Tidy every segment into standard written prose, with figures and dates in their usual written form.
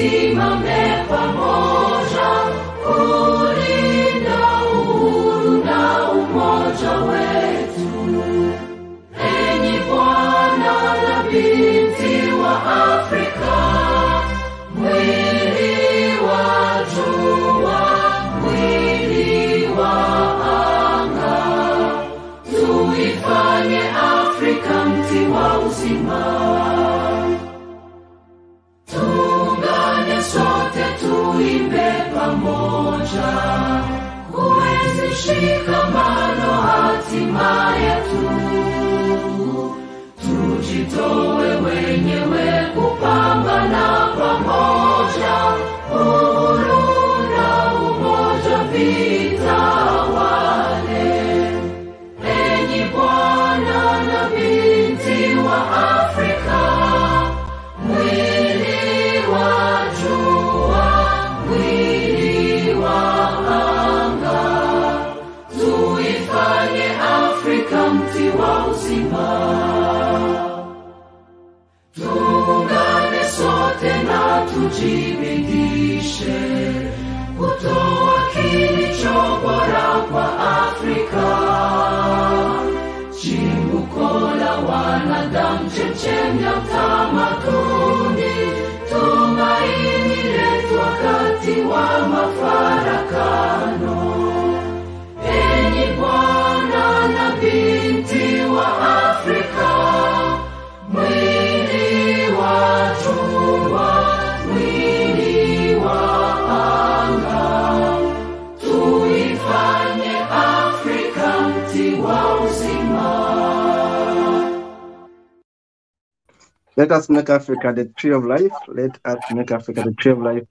tusimame pamoja kulinda uhuru na umoja wetu. Enyi Bwana na binti wa Afrika, mwili wa jua, mwili wa anga, tuifanye Afrika mti wa uzima. Tuungane sote tuimbe pamoja, kuenzi shikamano hatima yetu. Tujitoe wenyewe kupambana pamoja, uhuru na umoja vitawale. Enyi Bwana na binti wa Afrika, mwili wa jua, mwili wa anga, tuifanye Afrika mti wa uzima. Tuungane sote na tujibidishe kutoa kilicho bora kwa Afrika. Chimbuko la wanadamu, chemchemi ya utamaduni, tumaini letu wakati wa mafarakano. Enyi Bwana na binti wa Afrika, mwili wa jua, mwili wa anga, tuifanye Afrika mti wa uzima. Let us make Africa the tree of life. Let us make Africa the tree of life.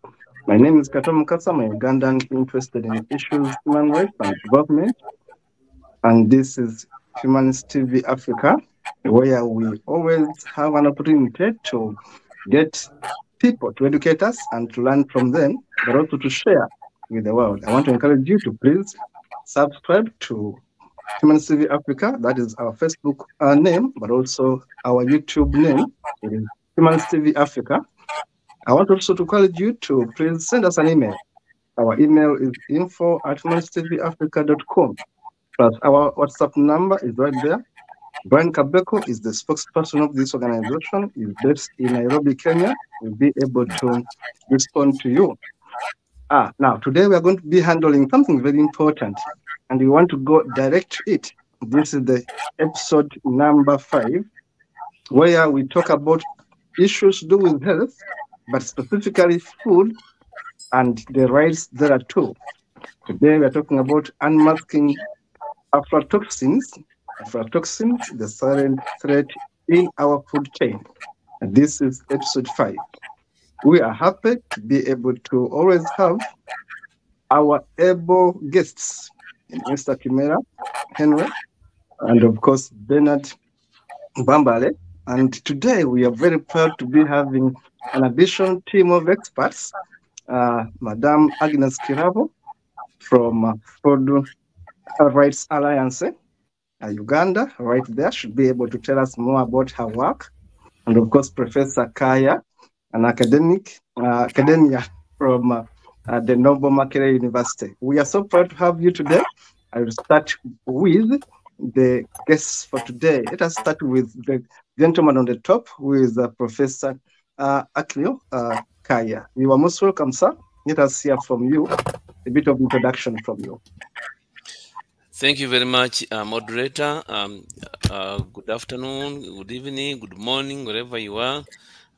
My name is Katom Kasa. I'm a Ugandan interested in issues, human rights and development. And this is Humanist TV Africa, where we always have an opportunity to get people to educate us and to learn from them, but also to share with the world. I want to encourage you to please subscribe to Humanist TV Africa. That is our Facebook name, but also our YouTube name. It is Humanist TV Africa. I want also to encourage you to please send us an email. Our email is info@humanisttvafrica.com. Plus our WhatsApp number is right there. Brian Kabeko is the spokesperson of this organization. He's based in Nairobi, Kenya. We'll be able to respond to you. Now, today we are going to be handling something very important, and we want to go direct to it. This is the episode number 5, where we talk about issues to do with health, but specifically food and the rights thereto. Today we are talking about unmasking aflatoxins, the silent threat in our food chain. And this is episode 5. We are happy to be able to always have our able guests, Mr. Kimera Henry, and of course Bernard Bambale. And today we are very proud to be having an additional team of experts, Madame Agnes Kirabo from Food Rights Alliance, Uganda, right there, should be able to tell us more about her work. And of course, Professor Kaya, an academia from the Noble Makerere University. We are so proud to have you today. I will start with the guests for today. Let us start with the gentleman on the top, who is Professor Akleo Kaya. You are most welcome, sir. Let us hear from you, a bit of introduction from you. Thank you very much, moderator. Good afternoon, good evening, good morning, wherever you are.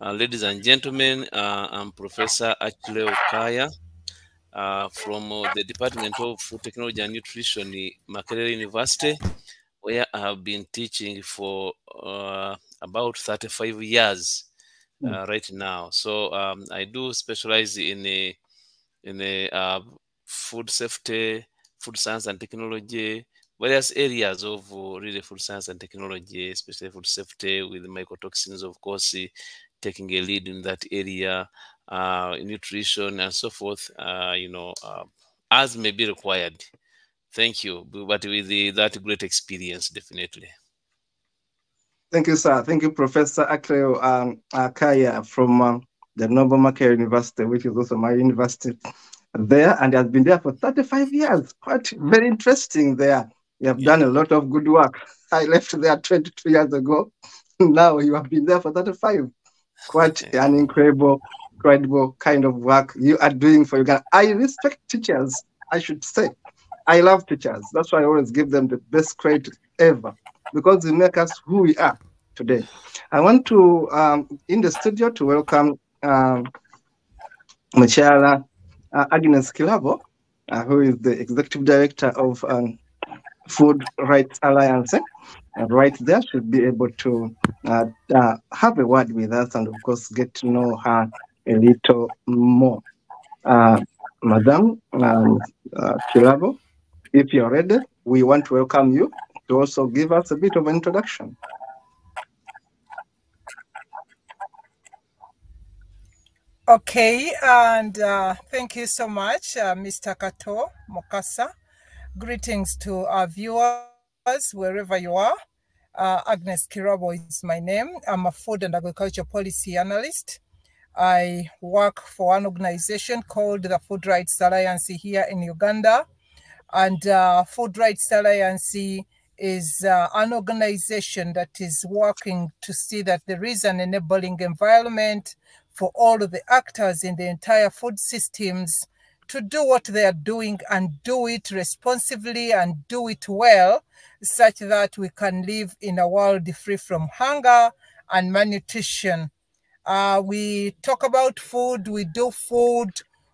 Ladies and gentlemen, I'm Professor Akleo Kaya from the Department of Food Technology and Nutrition, Makerere University, where I have been teaching for about 35 years right now. So I do specialize in food safety, food science and technology, various areas of really food science and technology, especially food safety with mycotoxins, of course, taking a lead in that area, nutrition and so forth, as may be required. Thank you, but with that great experience, definitely. Thank you, sir. Thank you, Professor Akleo Kaya from the Noble Macquarie University, which is also my university there, and has been there for 35 years. Quite very interesting there. You have done a lot of good work. I left there 22 years ago. Now you have been there for 35. Quite an incredible kind of work you are doing for Uganda. I respect teachers, I should say. I love teachers. That's why I always give them the best credit ever, because they make us who we are today. I want to, in the studio, to welcome Muchala Agnes Kilabo, who is the Executive Director of Food Rights Alliance. Right there, should be able to have a word with us and, of course, get to know her a little more. Madam Kilabo, if you're ready, we want to welcome you to also give us a bit of an introduction. Okay, and thank you so much, Mr. Kato Mokasa. Greetings to our viewers, wherever you are. Agnes Kirabo is my name. I'm a food and agriculture policy analyst. I work for an organization called the Food Rights Alliance here in Uganda. And Food Rights Alliance is an organization that is working to see that there is an enabling environment for all of the actors in the entire food systems to do what they are doing and do it responsibly and do it well, such that we can live in a world free from hunger and malnutrition. We talk about food, we do food,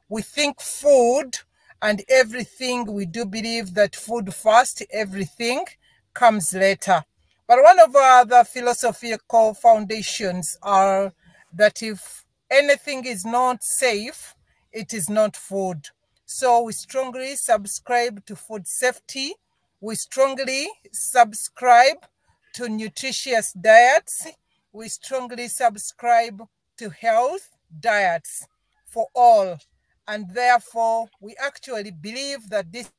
we think food, and everything. We do believe that food first, everything comes later. But one of the philosophical foundations are that if anything is not safe, it is not food. So we strongly subscribe to food safety. We strongly subscribe to nutritious diets. We strongly subscribe to health diets for all. And therefore, we actually believe that this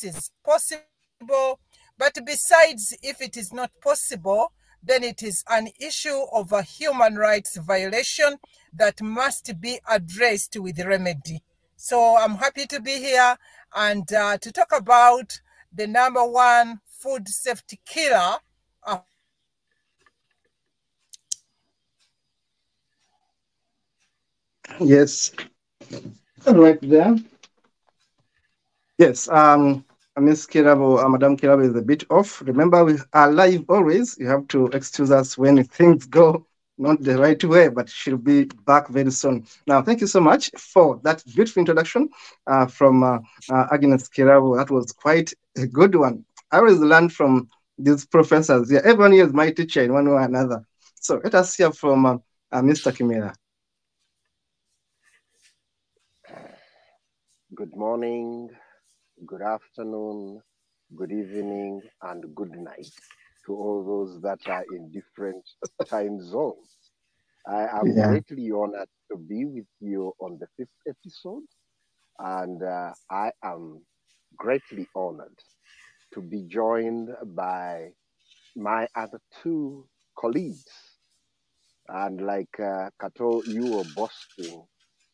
is possible. But besides, if it is not possible, then it is an issue of a human rights violation that must be addressed with remedy. So I'm happy to be here and to talk about the #1 food safety killer. Yes, right there. Yes, Miss Kirabo, Madam Kirabo is a bit off. Remember, we are live always. You have to excuse us when things go not the right way, but she'll be back very soon. Now, thank you so much for that beautiful introduction from Agnes Kirabo. That was quite a good one. I always learn from these professors. Yeah, everyone here is my teacher in one way or another. So let us hear from Mr. Kimera. Good morning, good afternoon, good evening, and good night to all those that are in different time zones. I am greatly honored to be with you on the 5th episode, and I am greatly honored to be joined by my other 2 colleagues. And like Kato, you were boasting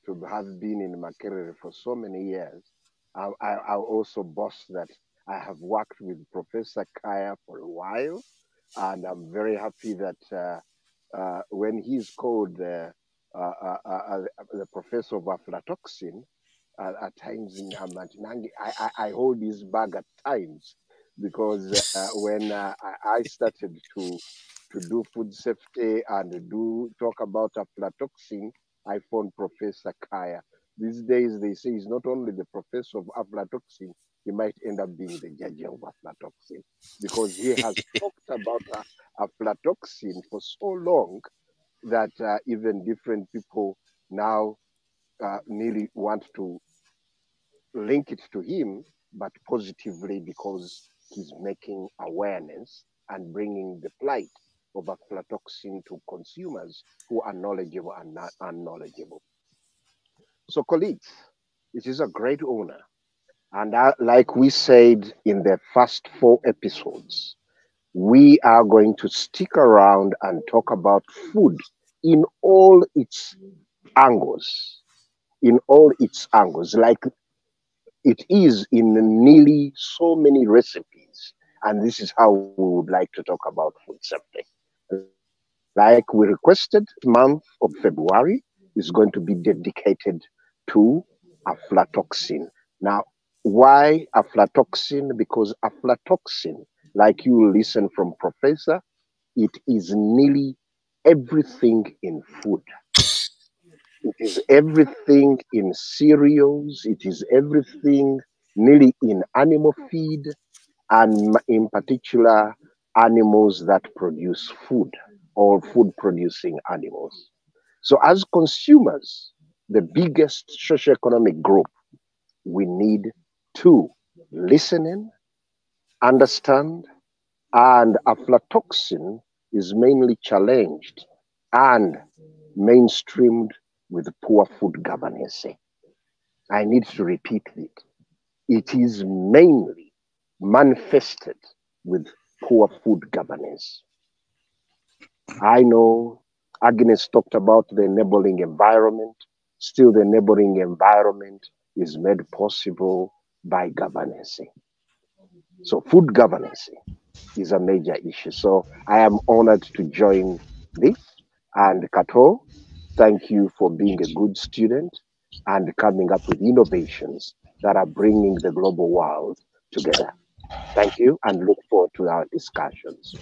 to have been in Makerere for so many years. I also boast that I have worked with Professor Kaya for a while, and I'm very happy that when he's called the professor of aflatoxin, at times in Amantinangi, I hold his bag at times, because when I started to do food safety and talk about aflatoxin, I found Professor Kaya. These days, they say he's not only the professor of aflatoxin, he might end up being the judge of aflatoxin, because he has talked about aflatoxin for so long that even different people now nearly want to link it to him, but positively, because he's making awareness and bringing the plight of aflatoxin to consumers who are knowledgeable and not unknowledgeable. So colleagues, it is a great honor. And like we said in the first 4 episodes, we are going to stick around and talk about food in all its angles, in all its angles, like it is in nearly so many recipes. And this is how we would like to talk about food safety. Like we requested, month of February is going to be dedicated to aflatoxin. Now, why aflatoxin? Because aflatoxin, like you listen from Professor, it is nearly everything in food. It is everything in cereals. It is everything nearly in animal feed, and in particular, animals that produce food or food producing animals. So, as consumers, the biggest socioeconomic group, we need to listen in, understand, and aflatoxin is mainly challenged and mainstreamed with poor food governance. I need to repeat it. It is mainly manifested with poor food governance. I know Agnes talked about the enabling environment. Still, the enabling environment is made possible by governance. So, food governance is a major issue. So, I am honored to join this. And Kato, thank you for being a good student and coming up with innovations that are bringing the global world together. Thank you and look forward to our discussions.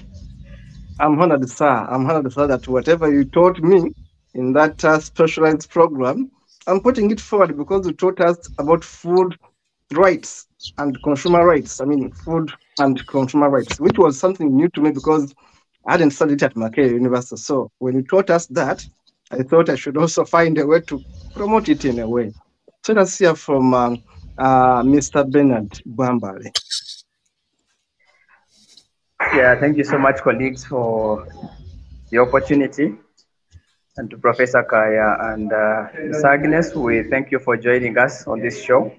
I'm honored, sir. I'm honored, sir, that whatever you taught me in that specialized program, I'm putting it forward because you taught us about food rights and consumer rights. I mean, food and consumer rights, which was something new to me because I hadn't studied at Makerere University. So when you taught us that, I thought I should also find a way to promote it in a way. So let's hear from Mr. Bernard Bwambale. Yeah, thank you so much, colleagues, for the opportunity. And to Professor Kaya and Ms. Agnes, we thank you for joining us on this show.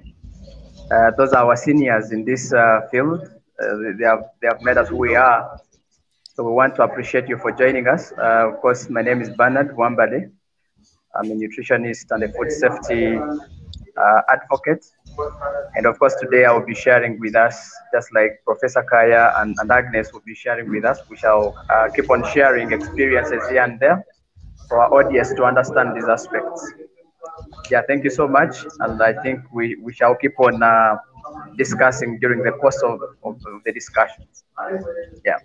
Those are our seniors in this field. They have made us who we are. So we want to appreciate you for joining us. Of course, my name is Bernard Wambale. I'm a nutritionist and a food safety advocate. And of course, today I will be sharing with us, just like Professor Kaya and Agnes will be sharing with us. We shall keep on sharing experiences here and there for our audience to understand these aspects. Yeah, thank you so much. And I think we shall keep on discussing during the course of the discussions. Yeah.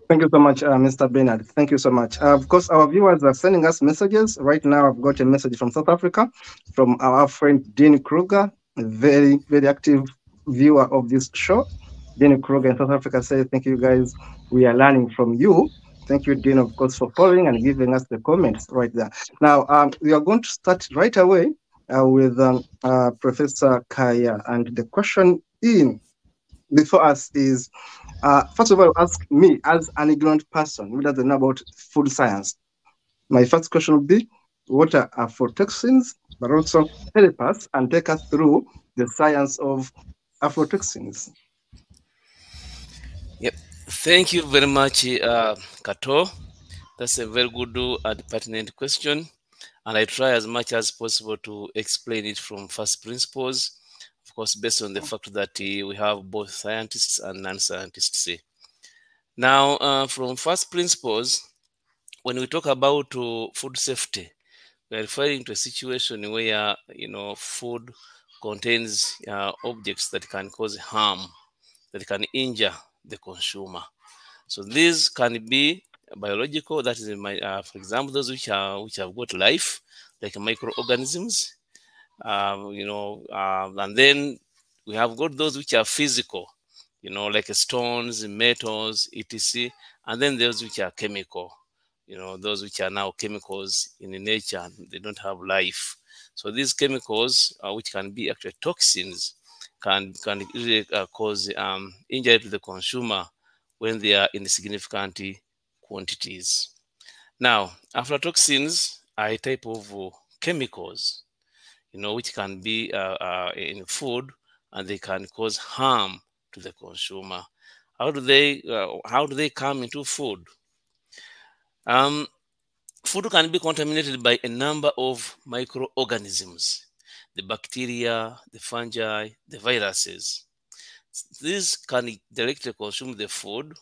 Thank you so much, Mr. Bernard. Thank you so much. Of course, our viewers are sending us messages. Right now, I've got a message from South Africa from our friend Dean Kruger, a very, very active viewer of this show. Dean Kruger in South Africa says, thank you guys. We are learning from you. Thank you, Dean, of course, for following and giving us the comments right there. Now, we are going to start right away with Professor Kaya. And the question before us is, first of all, ask me as an ignorant person who doesn't know about food science. My first question would be, what are aflatoxins? But also help us and take us through the science of aflatoxins. Yep. Thank you very much, Kato. That's a very good and pertinent question. And I try as much as possible to explain it from first principles, of course, based on the fact that we have both scientists and non-scientists. Now, from first principles, when we talk about food safety, we are referring to a situation where, food contains objects that can cause harm, that can injure the consumer. So these can be biological, that is, for example, those which have got life, like microorganisms, and then we have got those which are physical, like stones, metals, etc. And then those which are chemical, those which are now chemicals in nature, and they don't have life. So these chemicals, which can be actually toxins, can really cause injury to the consumer when they are in significant quantities. Now, aflatoxins are a type of chemicals, which can be in food, and they can cause harm to the consumer. How do they come into food? food can be contaminated by a number of microorganisms, the bacteria, the fungi, the viruses. These can directly consume the food,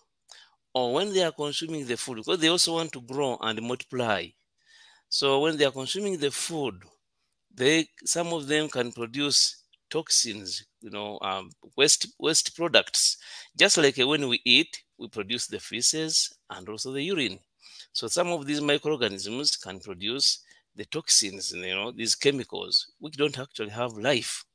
or when they are consuming the food, because they also want to grow and multiply. So when they are consuming the food, some of them can produce toxins, waste products. Just like when we eat, we produce the feces and also the urine. So some of these microorganisms can produce the toxins, these chemicals, which don't actually have life.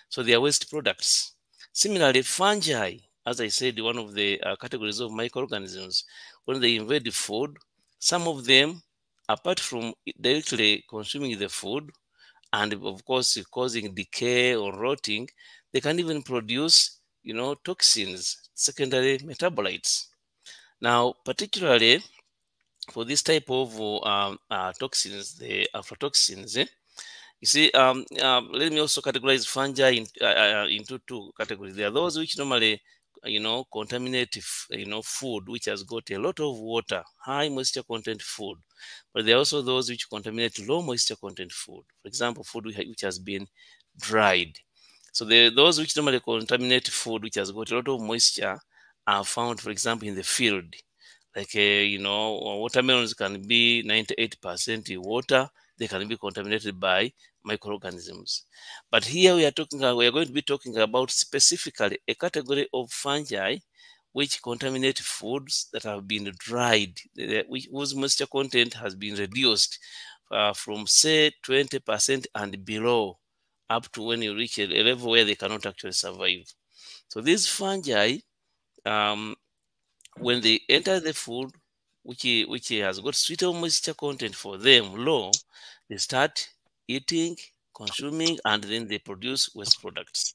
So they are waste products. Similarly, fungi, as I said, one of the categories of microorganisms, when they invade the food, some of them, apart from directly consuming the food, and of course causing decay or rotting, they can even produce toxins, secondary metabolites. Now, particularly for this type of toxins, the aflatoxins, you see, let me also categorize fungi into two categories. There are those which normally contaminate food which has got a lot of water, high moisture content food. But there are also those which contaminate low moisture content food. For example, food which has been dried. So those which normally contaminate food which has got a lot of moisture are found, for example, in the field. Like watermelons can be 98% water. They can be contaminated by microorganisms. But here we are going to be talking about specifically a category of fungi which contaminate foods that have been dried, whose moisture content has been reduced from say 20% and below, up to when you reach a level where they cannot actually survive. So these fungi, when they enter the food which has got suitable moisture content for them low, they start eating, consuming, and then they produce waste products.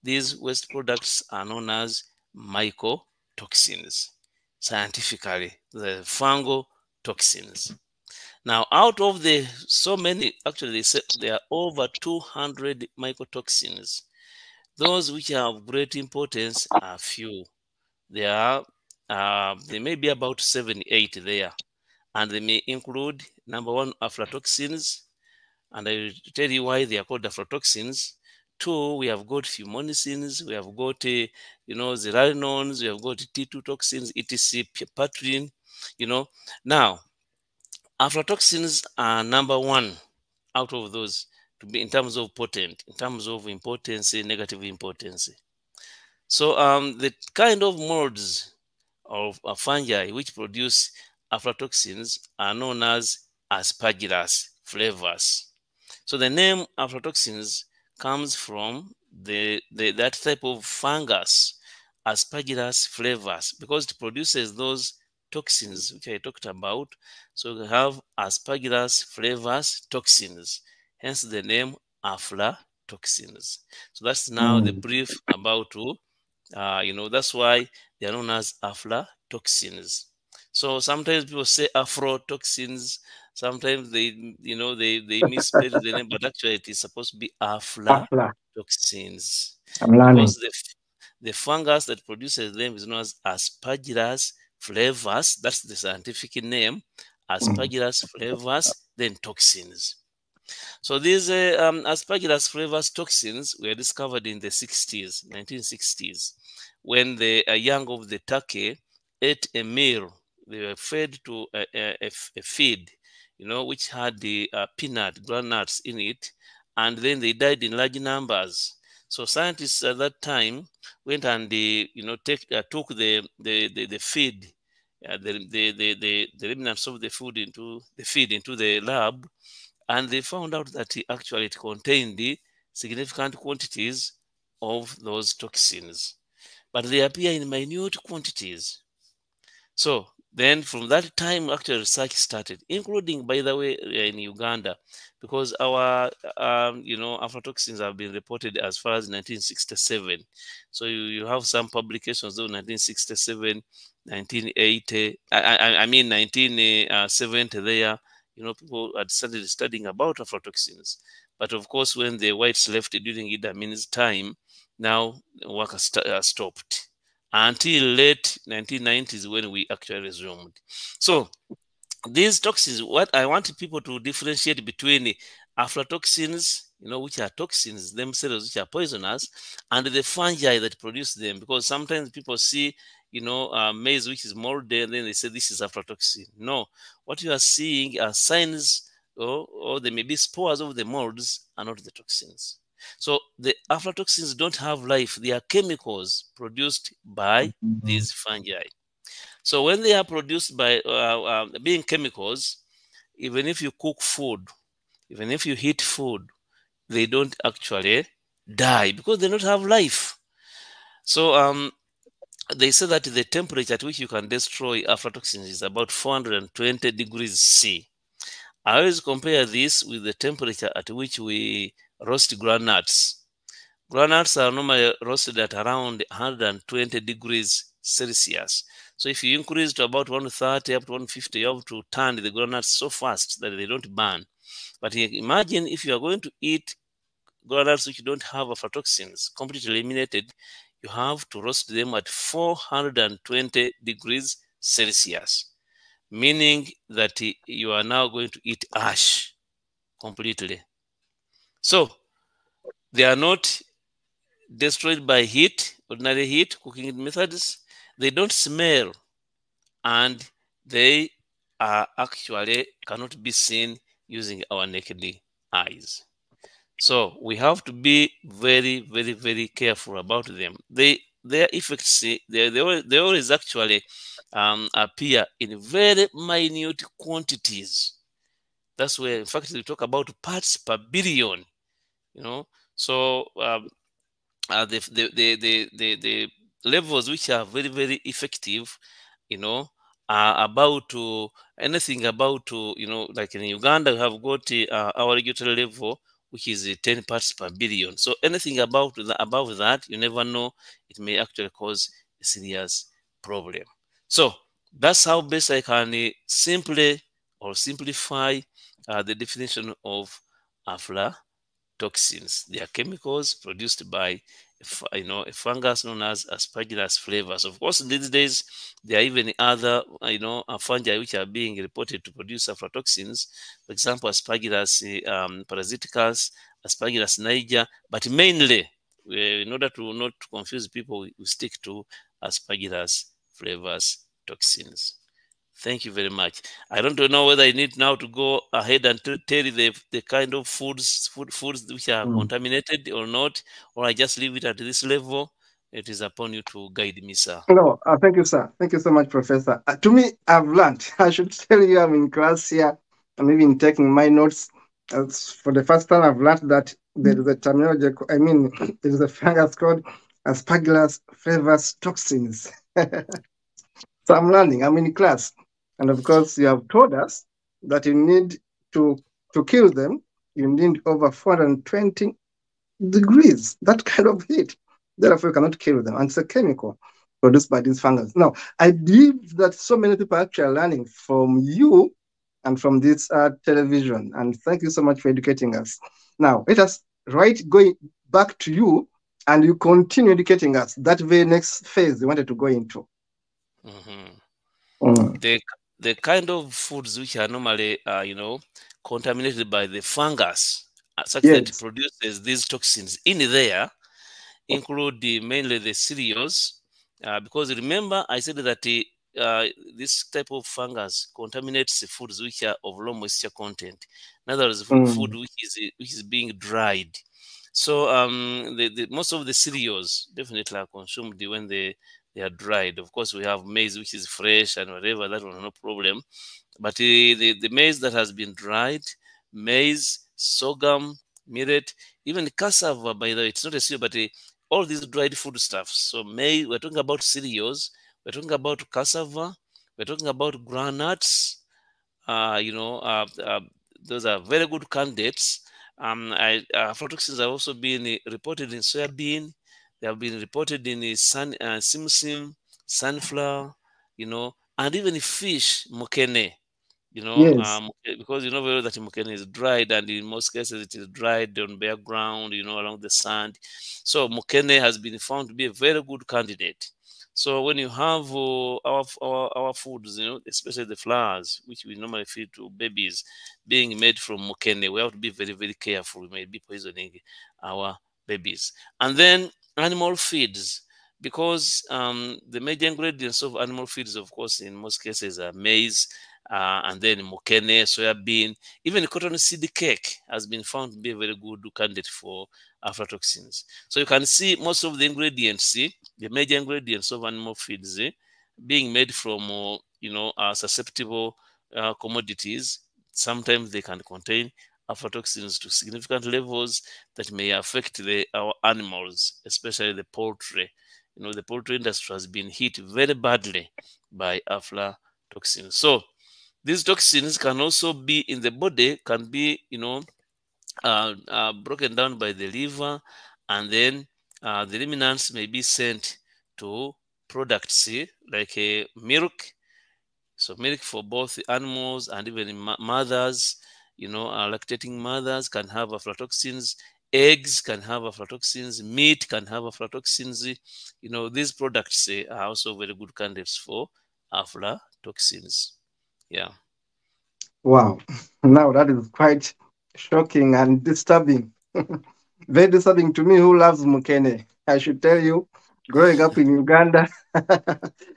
These waste products are known as mycotoxins. Scientifically, the fungal toxins. Now, out of the so many, actually there are over 200 mycotoxins. Those which are of great importance are few. There may be about 7, 8 there, and they may include number one, aflatoxins, and I will tell you why they are called aflatoxins. 2, we have got fumonisins, we have got zearinones, we have got T2 toxins, etc., patrin. Now aflatoxins are number one out of those to be in terms of potent, in terms of importance, negative importance. So the kind of molds of fungi which produce aflatoxins are known as aspergillus flavus. So the name aflatoxins comes from that type of fungus, aspergillus flavus, because it produces those toxins which I talked about. So we have aspergillus flavus toxins, hence the name aflatoxins. So that's now the brief about that's why they are known as aflatoxins. So sometimes people say aflatoxins. Sometimes they misspell the name, but actually it is supposed to be aflatoxins. I'm learning. Because the fungus that produces them is known as aspergillus flavus. That's the scientific name. Aspergillus flavus, then toxins. So these aspergillus flavus toxins were discovered in the 1960s, when the young of the turkey ate a meal. They were fed to a feed, which had the peanut groundnuts in it, and then they died in large numbers. So scientists at that time went and took the feed, the remnants of the food into the lab, and they found out that actually it contained the significant quantities of those toxins, but they appear in minute quantities. So then from that time, actually research started, including, by the way, in Uganda, because our, aflatoxins have been reported as far as 1967. So you have some publications of 1967, 1980, I mean 1970 there. People had started studying about aflatoxins. But of course, when the whites left during Idi Amin's time, now work has stopped until late 1990s when we actually resumed. So these toxins, what I want people to differentiate between aflatoxins, which are toxins themselves, which are poisonous, and the fungi that produce them. Because sometimes people see, maize which is moldy, and then they say this is aflatoxin. No, what you are seeing are signs, or there may be spores of the molds, are not the toxins. So the aflatoxins don't have life. They are chemicals produced by these fungi. So when they are produced by being chemicals, even if you cook food, even if you heat food, they don't actually die because they don't have life. So they say that the temperature at which you can destroy aflatoxins is about 420 degrees C. I always compare this with the temperature at which we roast groundnuts. Groundnuts are normally roasted at around 120 degrees Celsius. So if you increase to about 130 up to 150, you have to turn the groundnuts so fast that they don't burn. But imagine if you are going to eat groundnuts which don't have aflatoxins, completely eliminated, you have to roast them at 420 degrees Celsius, meaning that you are now going to eat ash completely. So they are not destroyed by heat, ordinary heat, cooking methods. They don't smell, and they are actually cannot be seen using our naked eyes. So we have to be very, very, very careful about them. Their effects, they always actually appear in very minute quantities. That's where, in fact, we talk about parts per billion. So the levels which are very, very effective, are about to anything about to, like in Uganda, we have got our regulatory level, which is 10 parts per billion. So anything above that, you never know, it may actually cause a serious problem. So that's how best I can simply or simplify the definition of aflatoxins. They are chemicals produced by a fungus known as Aspergillus flavus. Of course, these days there are even other fungi which are being reported to produce aflatoxins. For example, Aspergillus parasiticus, Aspergillus niger. But mainly, in order to not confuse people, we stick to Aspergillus flavus toxins. Thank you very much. I don't know whether I need now to go ahead and tell you the kind of foods which are contaminated or not, or I just leave it at this level. It is upon you to guide me, sir. No, thank you, sir. Thank you so much, Professor. To me, I've learned. I should tell you, I'm in class here. I'm even taking my notes. For the first time, I've learned that there is a terminology. There is a fungus called Aspergillus flavus toxins. So I'm learning. I'm in class, and of course, you have told us that you need to kill them. You need over 420 degrees. That kind of heat. Therefore, you cannot kill them. And it's a chemical produced by these fungus. Now, I believe that so many people are actually learning from you and from this television. And thank you so much for educating us. Now, let us going back to you, and you continue educating us. That very next phase you wanted to go into. The kind of foods which are normally, contaminated by the fungus, such that it produces these toxins in there, include mainly the cereals, because remember I said that this type of fungus contaminates the foods which are of low moisture content. In other words, food which is being dried. So most of the cereals definitely are consumed when they are dried. Of course, we have maize which is fresh and whatever, that one no problem. But the maize that has been dried, maize, sorghum, millet, even cassava, by the way, it's not a cereal, but all these dried food stuffs. So maize, we're talking about cereals, we're talking about cassava, we're talking about groundnuts. Those are very good candidates. Aflatoxins have also been reported in soybean. They have been reported in simsim, sunflower, and even fish, mukene. Because you know very well that mukene is dried, and in most cases it is dried on bare ground, along the sand. So mukene has been found to be a very good candidate. So when you have our foods, especially the flours, which we normally feed to babies, being made from mukene, we have to be very, very careful. We may be poisoning our babies. And then animal feeds, because the major ingredients of animal feeds, of course, in most cases are maize, and then mukene, soybean, even cotton seed cake has been found to be a very good candidate for aflatoxins. So you can see most of the ingredients, the major ingredients of animal feeds, being made from susceptible commodities. Sometimes they can contain aflatoxins to significant levels that may affect our animals, especially the poultry. The poultry industry has been hit very badly by aflatoxins. So these toxins can also be in the body, can be broken down by the liver, and then the remnants may be sent to products like milk. So milk for both animals and even mothers, lactating mothers can have aflatoxins. Eggs can have aflatoxins. Meat can have aflatoxins. These products are also very good candidates for aflatoxins. Yeah. Wow. Now that is quite shocking and disturbing. Very disturbing to me who loves mukene. I should tell you, growing up in Uganda,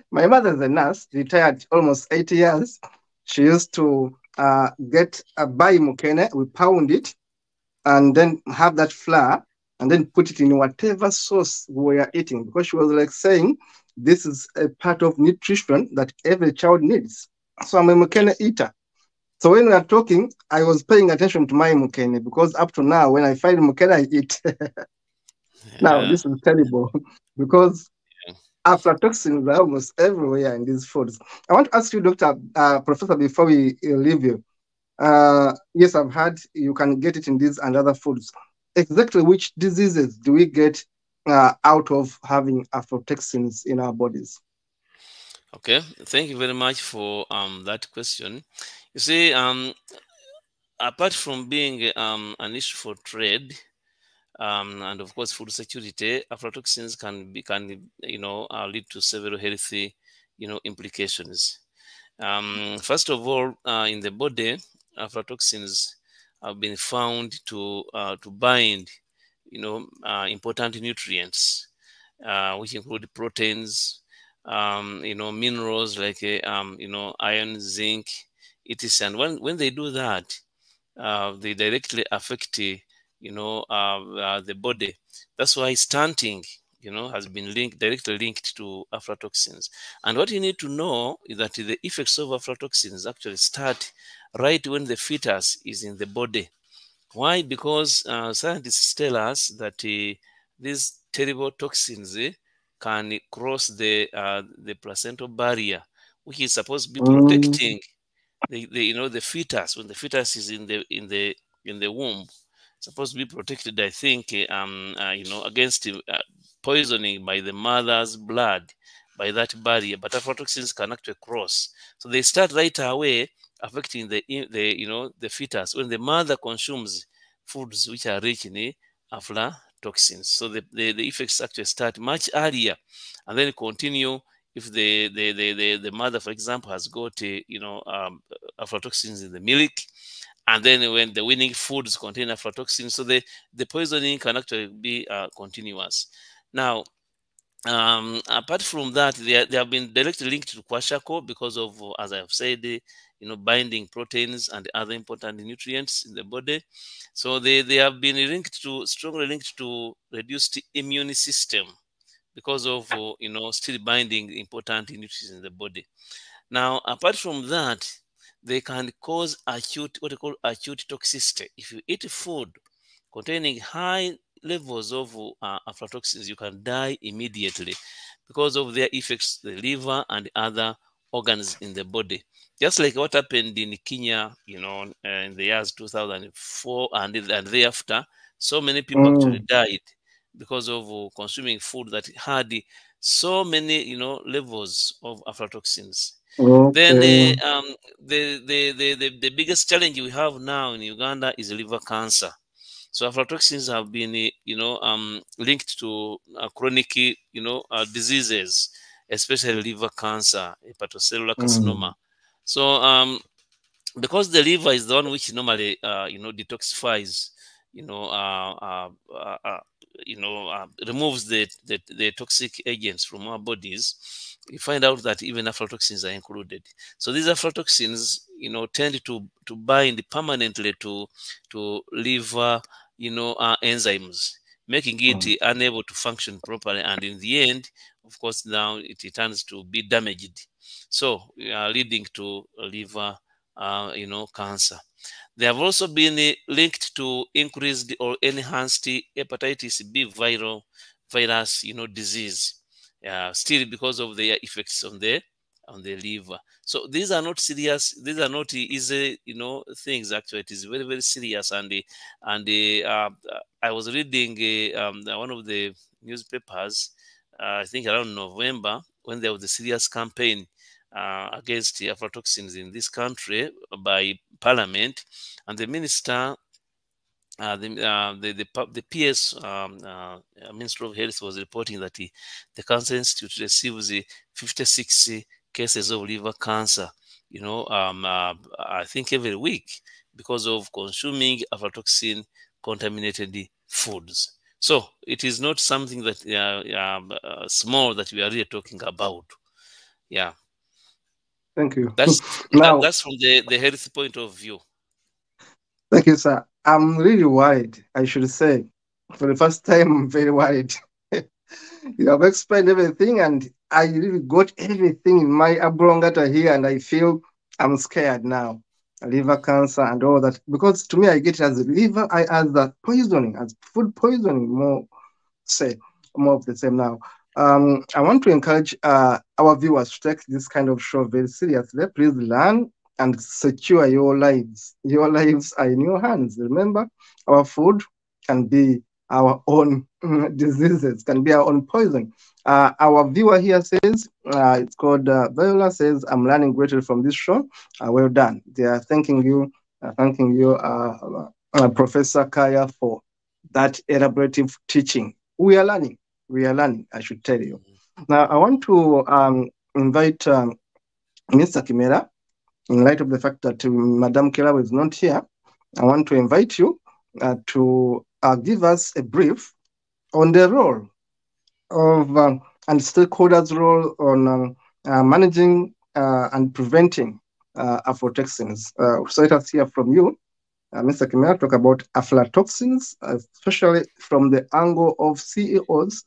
my mother is a nurse, retired almost 80 years. She used to buy mukene, we pound it, and then have that flour, and then put it in whatever sauce we are eating, because she was like saying, this is a part of nutrition that every child needs. So I'm a mukene eater. So when we are talking, I was paying attention to my mukene, because up to now, when I find mukene, I eat. Now, this is terrible because aflatoxins are almost everywhere in these foods. I want to ask you, Professor, before we leave you. Yes, I've heard you can get it in these and other foods. Exactly which diseases do we get out of having aflatoxins in our bodies? Okay, thank you very much for that question. You see, apart from being an issue for trade, and of course food security, aflatoxins can lead to several healthy implications. First of all, in the body, aflatoxins have been found to bind important nutrients, which include proteins, minerals like iron, zinc, etc. And when they do that, they directly affect the body. That's why stunting has been directly linked to aflatoxins. And what you need to know is that the effects of aflatoxins actually start right when the fetus is in the body. Why? Because scientists tell us that these terrible toxins can cross the placental barrier, which is supposed to be protecting the fetus. When the fetus is in the womb, supposed to be protected, I think, against poisoning by the mother's blood, by that barrier. But aflatoxins can actually cross, so they start right away affecting the fetus when the mother consumes foods which are rich in aflatoxins. So the effects actually start much earlier, and then continue if the mother, for example, has got aflatoxins in the milk. And then when the winning foods contain aflatoxins, so the poisoning can actually be continuous. Now, apart from that, they have been directly linked to kwashiorkor because of, as I have said, binding proteins and other important nutrients in the body. So they have been strongly linked to reduced immune system because of still binding important nutrients in the body. Now, apart from that, they can cause what we call acute toxicity. If you eat food containing high levels of aflatoxins, you can die immediately because of their effects to the liver and other organs in the body. Just like what happened in Kenya, in the years 2004 and thereafter, so many people actually died because of consuming food that had so many, levels of aflatoxins. Okay. Then the biggest challenge we have now in Uganda is liver cancer. So aflatoxins have been, linked to chronic, diseases especially liver cancer, hepatocellular carcinoma. So because the liver is the one which normally detoxifies, removes the toxic agents from our bodies, you find out that even aflatoxins are included. So these aflatoxins, tend to bind permanently to liver, enzymes, making it unable to function properly, and in the end, of course, now it turns to be damaged, so leading to liver cancer. They have also been linked to increased or enhanced hepatitis B virus disease, still because of their effects on the liver. So these are not serious, these are not easy things. Actually, it is very, very serious. And I was reading one of the newspapers, I think around November, when there was a serious campaign against aflatoxins in this country by Parliament, and the minister, the PS Minister of Health was reporting that the Cancer Institute receives 56 cases of liver cancer, I think every week, because of consuming aflatoxin contaminated foods. So it is not something that small that we are really talking about. Yeah. Thank you. That's Now, that's from the health point of view. thank you, sir. I'm really worried, I should say. For the first time, I'm very worried. You have explained everything, and I really got everything in my abrongata here, and I feel I'm scared now. Liver cancer and all that. Because to me, I get it as liver, as the poisoning, as food poisoning, more of the same now. I want to encourage our viewers to take this kind of show very seriously. Please learn and secure your lives. Your lives are in your hands. Remember, our food can be our own diseases, can be our own poison. Our viewer here says, it's called Viola, says, I'm learning greatly from this show. Well done. They are thanking you, Professor Kaya, for that elaborative teaching. We are learning, I should tell you. Now, I want to invite Mr. Kimera, in light of the fact that Madame Kelawa is not here. I want to invite you to give us a brief on the role of and stakeholders' role on managing and preventing aflatoxins. So let us hear from you, Mr. Kimera, talk about aflatoxins, especially from the angle of CEOs,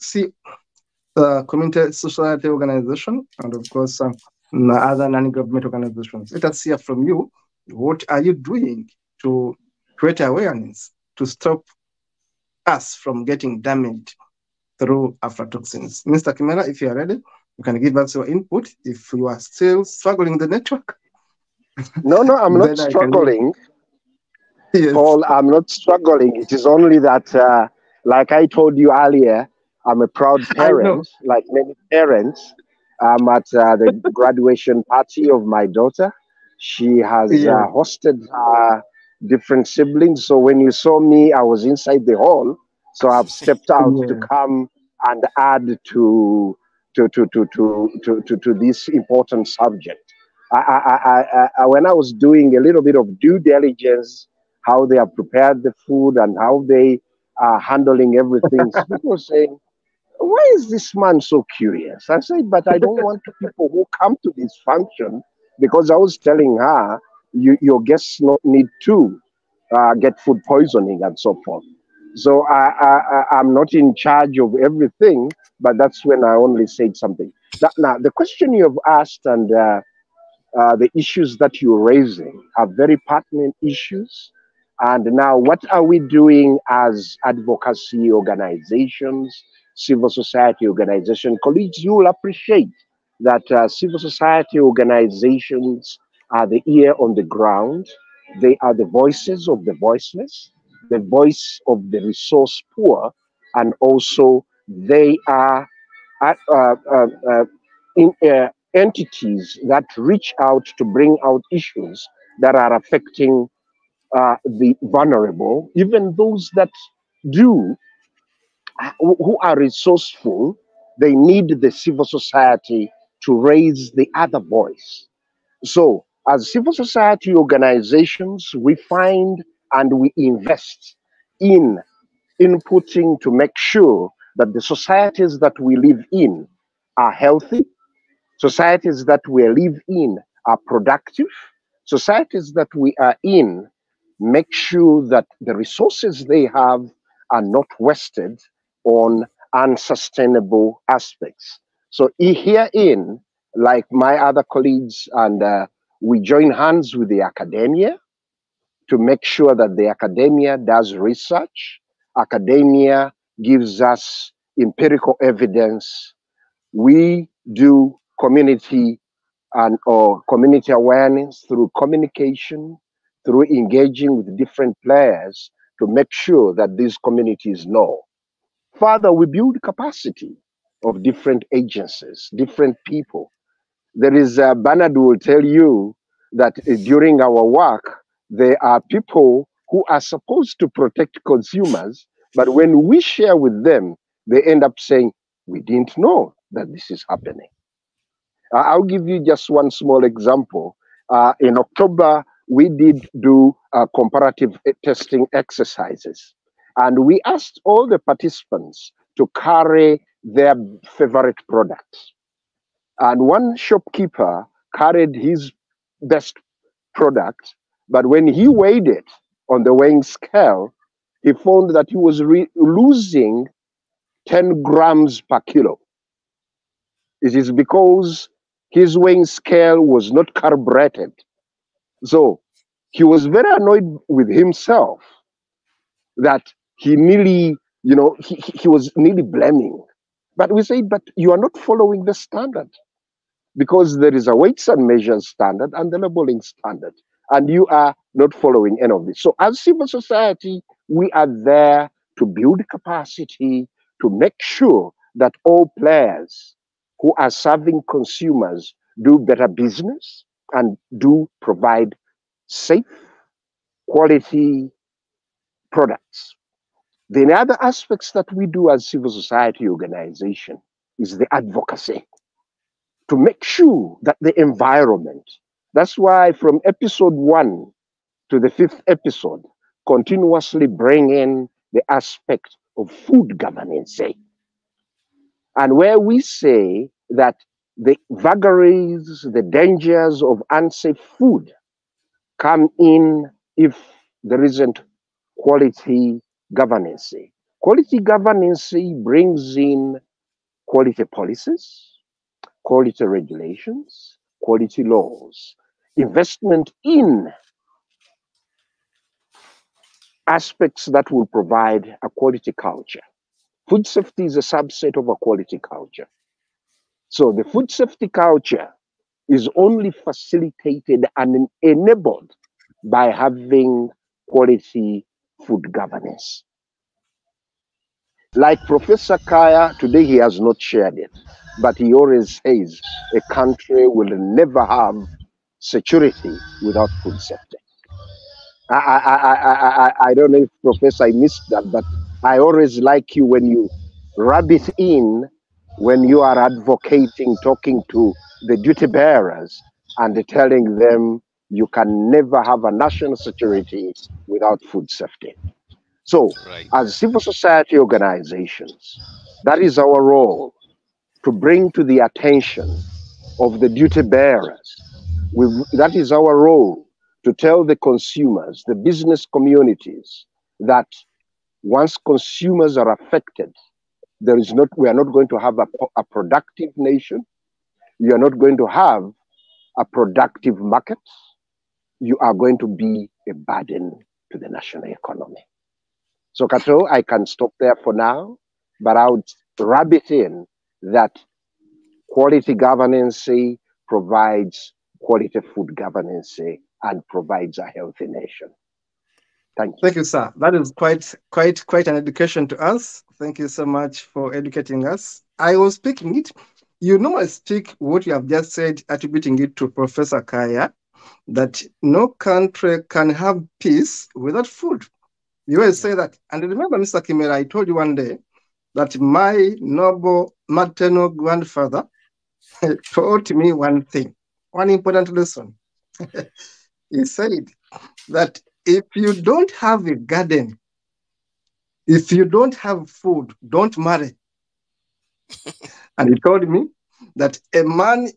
community society organization, and of course other non-government organizations. Let us hear from you. What are you doing to create awareness to stop us from getting damaged through aflatoxins? Mr. Kimera, if you are ready, you can give us your input. If you are still struggling the network. No, I'm not struggling. Yes. Paul, I'm not struggling. It is only that, like I told you earlier, I'm a proud parent, like many parents. I'm at the graduation party of my daughter. She has hosted different siblings. So when you saw me, I was inside the hall. So I've stepped out to come and add to this important subject. When I was doing a little bit of due diligence, how they have prepared the food and how they are handling everything, people were saying, why is this man so curious? I said, but I don't want people who come to this function, because I was telling her, your guests need to get food poisoning and so forth. So I'm not in charge of everything, but that's when I only said something. Now, the question you have asked and the issues that you're raising are very pertinent issues. And now, what are we doing as advocacy organizations, civil society organizations? Colleagues, you will appreciate that civil society organizations are the ear on the ground. They are the voices of the voiceless, the voice of the resource poor, and also they are entities that reach out to bring out issues that are affecting the vulnerable, even those that who are resourceful. They need the civil society to raise the other voice. So, as civil society organizations, we find and we invest in inputting to make sure that the societies that we live in are healthy, societies that we live in are productive, societies that we are in make sure that the resources they have are not wasted on unsustainable aspects. So herein, like my other colleagues, and we join hands with the academia to make sure that the academia does research. Academia gives us empirical evidence. We do community and or community awareness through communication, through engaging with different players to make sure that these communities know. Further, we build capacity of different agencies, different people. There is Bernard will tell you that during our work, there are people who are supposed to protect consumers, but when we share with them, they end up saying, we didn't know that this is happening. I'll give you just one small example. In October, we did do comparative testing exercises, and we asked all the participants to carry their favorite products. And one shopkeeper carried his best product, but when he weighed it on the weighing scale, he found that he was losing 10 grams per kilo. It is because his weighing scale was not calibrated. So he was very annoyed with himself that he nearly, he was nearly blaming. But we said, but you are not following the standard, because there is a weights and measures standard and the labeling standard, and you are not following any of this. So as civil society, we are there to build capacity, to make sure that all players who are serving consumers do better business and do provide safe, quality products. The other aspects that we do as civil society organization is the advocacy, to make sure that the environment, that's why from episode 1 to the 5th episode, continuously bring in the aspect of food governance. And where we say that the vagaries, the dangers of unsafe food come in if there isn't quality governance. Quality governance brings in quality policies, quality regulations, quality laws, investment in aspects that will provide a quality culture. Food safety is a subset of a quality culture. So the food safety culture is only facilitated and enabled by having quality food governance. Like Professor Kaya, today he has not shared it, but he always says a country will never have security without food safety. I don't know if Professor, I missed that, but I always like you when you rub it in, when you are advocating, talking to the duty bearers and telling them you can never have a national security without food safety. So, as civil society organizations, that is our role, to bring to the attention of the duty bearers. That is our role, to tell the consumers, the business communities, that once consumers are affected, we are not going to have a productive nation. You are not going to have a productive market. You are going to be a burden to the national economy. So, Kato, I can stop there for now, but I would rub it in that quality governance provides quality food governance and provides a healthy nation. Thank you. Thank you, sir. That is quite an education to us. Thank you so much for educating us. I was speaking it. You normally speak what you have just said, attributing it to Professor Kaya, that no country can have peace without food. You always say that. And remember, Mr. Kimera, I told you one day that my noble maternal grandfather taught me one thing, one important lesson. He said that if you don't have a garden, if you don't have food, don't marry. And he told me that a man's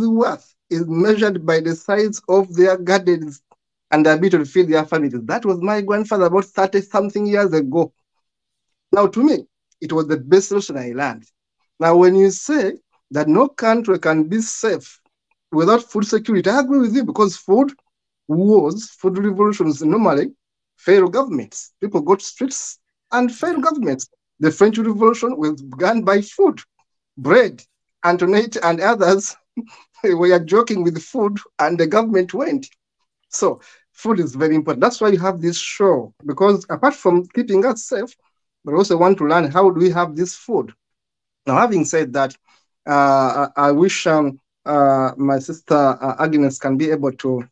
worth is measured by the size of their gardens and the ability to feed their families. That was my grandfather about 30 something years ago. Now, to me, it was the best lesson I learned. Now, when you say that no country can be safe without food security, I agree with you, because food wars, food revolutions normally fail governments. People go to streets and fail governments. The French Revolution was begun by food, bread. Antoinette and others were joking with food, and the government went. So food is very important. That's why you have this show, because apart from keeping us safe, we also want to learn how do we have this food. Now, having said that, I wish my sister Agnes can be able to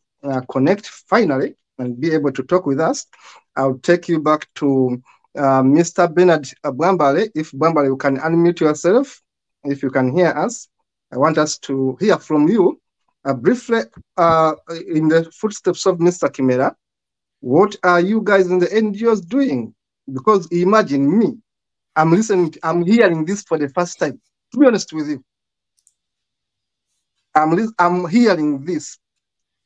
connect finally and be able to talk with us. I'll take you back to Mr. Bernard Bwambale. If Bwambale, you can unmute yourself, if you can hear us. I want us to hear from you briefly in the footsteps of Mr. Kimera. What are you guys in the NGOs doing? Because imagine me, I'm hearing this for the first time. To be honest with you, I'm hearing this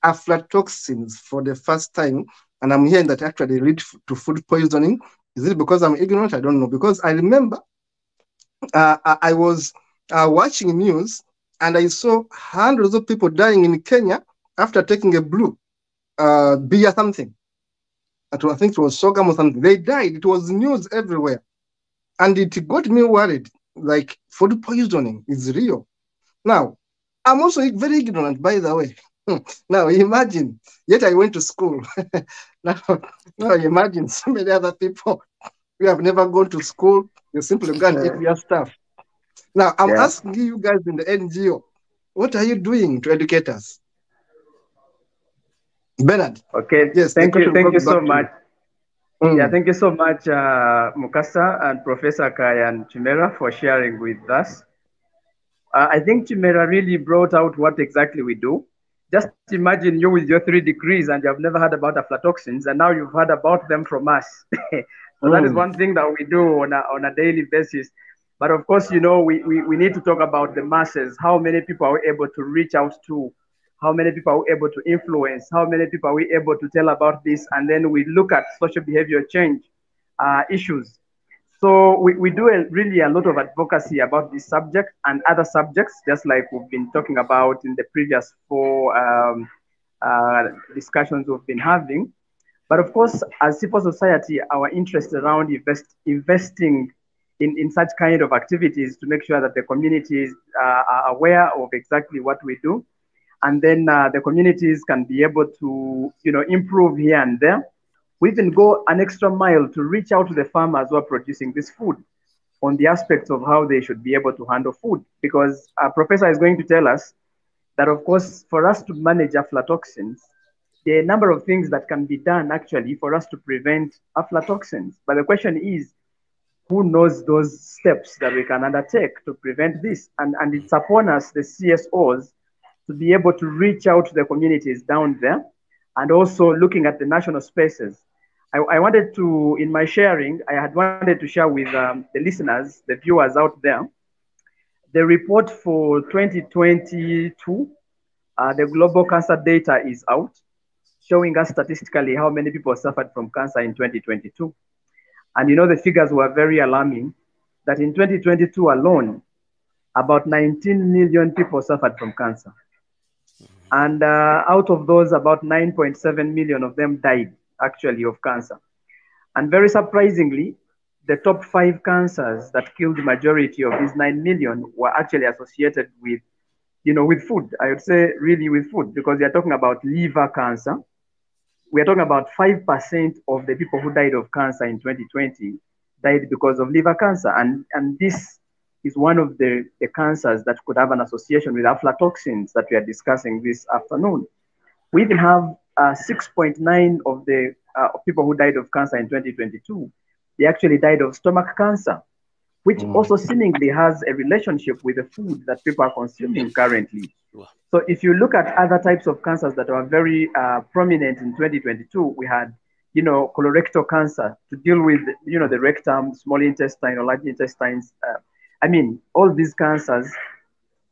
aflatoxins for the first time, and I'm hearing that actually lead to food poisoning. Is it because I'm ignorant? I don't know. Because I remember I was watching news and I saw hundreds of people dying in Kenya after taking a blue beer something. I think it was sorghum or something. They died. It was news everywhere. And it got me worried, like food poisoning is real. Now, I'm also very ignorant, by the way. Now, imagine, yet I went to school. now, imagine so many other people who have never gone to school. You simply go and eat your stuff. Now, I'm asking you guys in the NGO, what are you doing to educate us? Bernard. Okay, yes, thank you so much. Yeah, thank you so much, Mukasa and Professor Kaya and Chimera for sharing with us. I think Chimera really brought out what exactly we do. Just imagine you with your 3 degrees and you have never heard about aflatoxins, and now you've heard about them from us. So that is one thing that we do on a daily basis. But of course, you know, we need to talk about the masses. How many people are we able to reach out to? How many people are we able to influence? How many people are we able to tell about this? And then we look at social behavior change issues. So we do really a lot of advocacy about this subject and other subjects, just like we've been talking about in the previous 4 discussions we've been having. But of course, as civil society, our interest around investing in such kind of activities to make sure that the communities are aware of exactly what we do. And then the communities can be able to, you know, improve here and there. We even go an extra mile to reach out to the farmers who are producing this food on the aspects of how they should be able to handle food. Because our professor is going to tell us that, of course, for us to manage aflatoxins, there are a number of things that can be done actually for us to prevent aflatoxins. But the question is, who knows those steps that we can undertake to prevent this? And it's upon us, the CSOs, to be able to reach out to the communities down there, and also looking at the national spaces. I wanted to, in my sharing, I had wanted to share with the listeners, the viewers out there, the report for 2022, the global cancer data is out, showing us statistically how many people suffered from cancer in 2022. And you know, the figures were very alarming, that in 2022 alone, about 19 million people suffered from cancer. And out of those, about 9.7 million of them died actually of cancer. And very surprisingly, the top 5 cancers that killed the majority of these 9 million were actually associated with, you know, with food. I would say really with food, because we are talking about liver cancer. We are talking about 5% of the people who died of cancer in 2020 died because of liver cancer. And this is one of the cancers that could have an association with aflatoxins that we are discussing this afternoon. We even have 6.9 of the people who died of cancer in 2022. They actually died of stomach cancer. which also seemingly has a relationship with the food that people are consuming currently. So if you look at other types of cancers that were very prominent in 2022, we had, colorectal cancer to deal with, the rectum, small intestine or large intestines. All these cancers,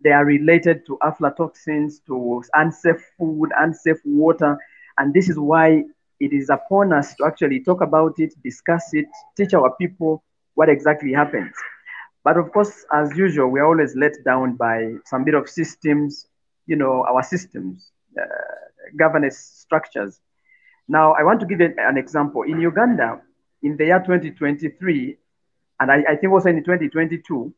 they are related to aflatoxins, to unsafe food, unsafe water. And this is why it is upon us to actually talk about it, discuss it, teach our people what exactly happens. But of course, as usual, we are always let down by some bit of systems, our systems, governance structures. Now, I want to give an example. In Uganda, in the year 2023, and I think also in 2022,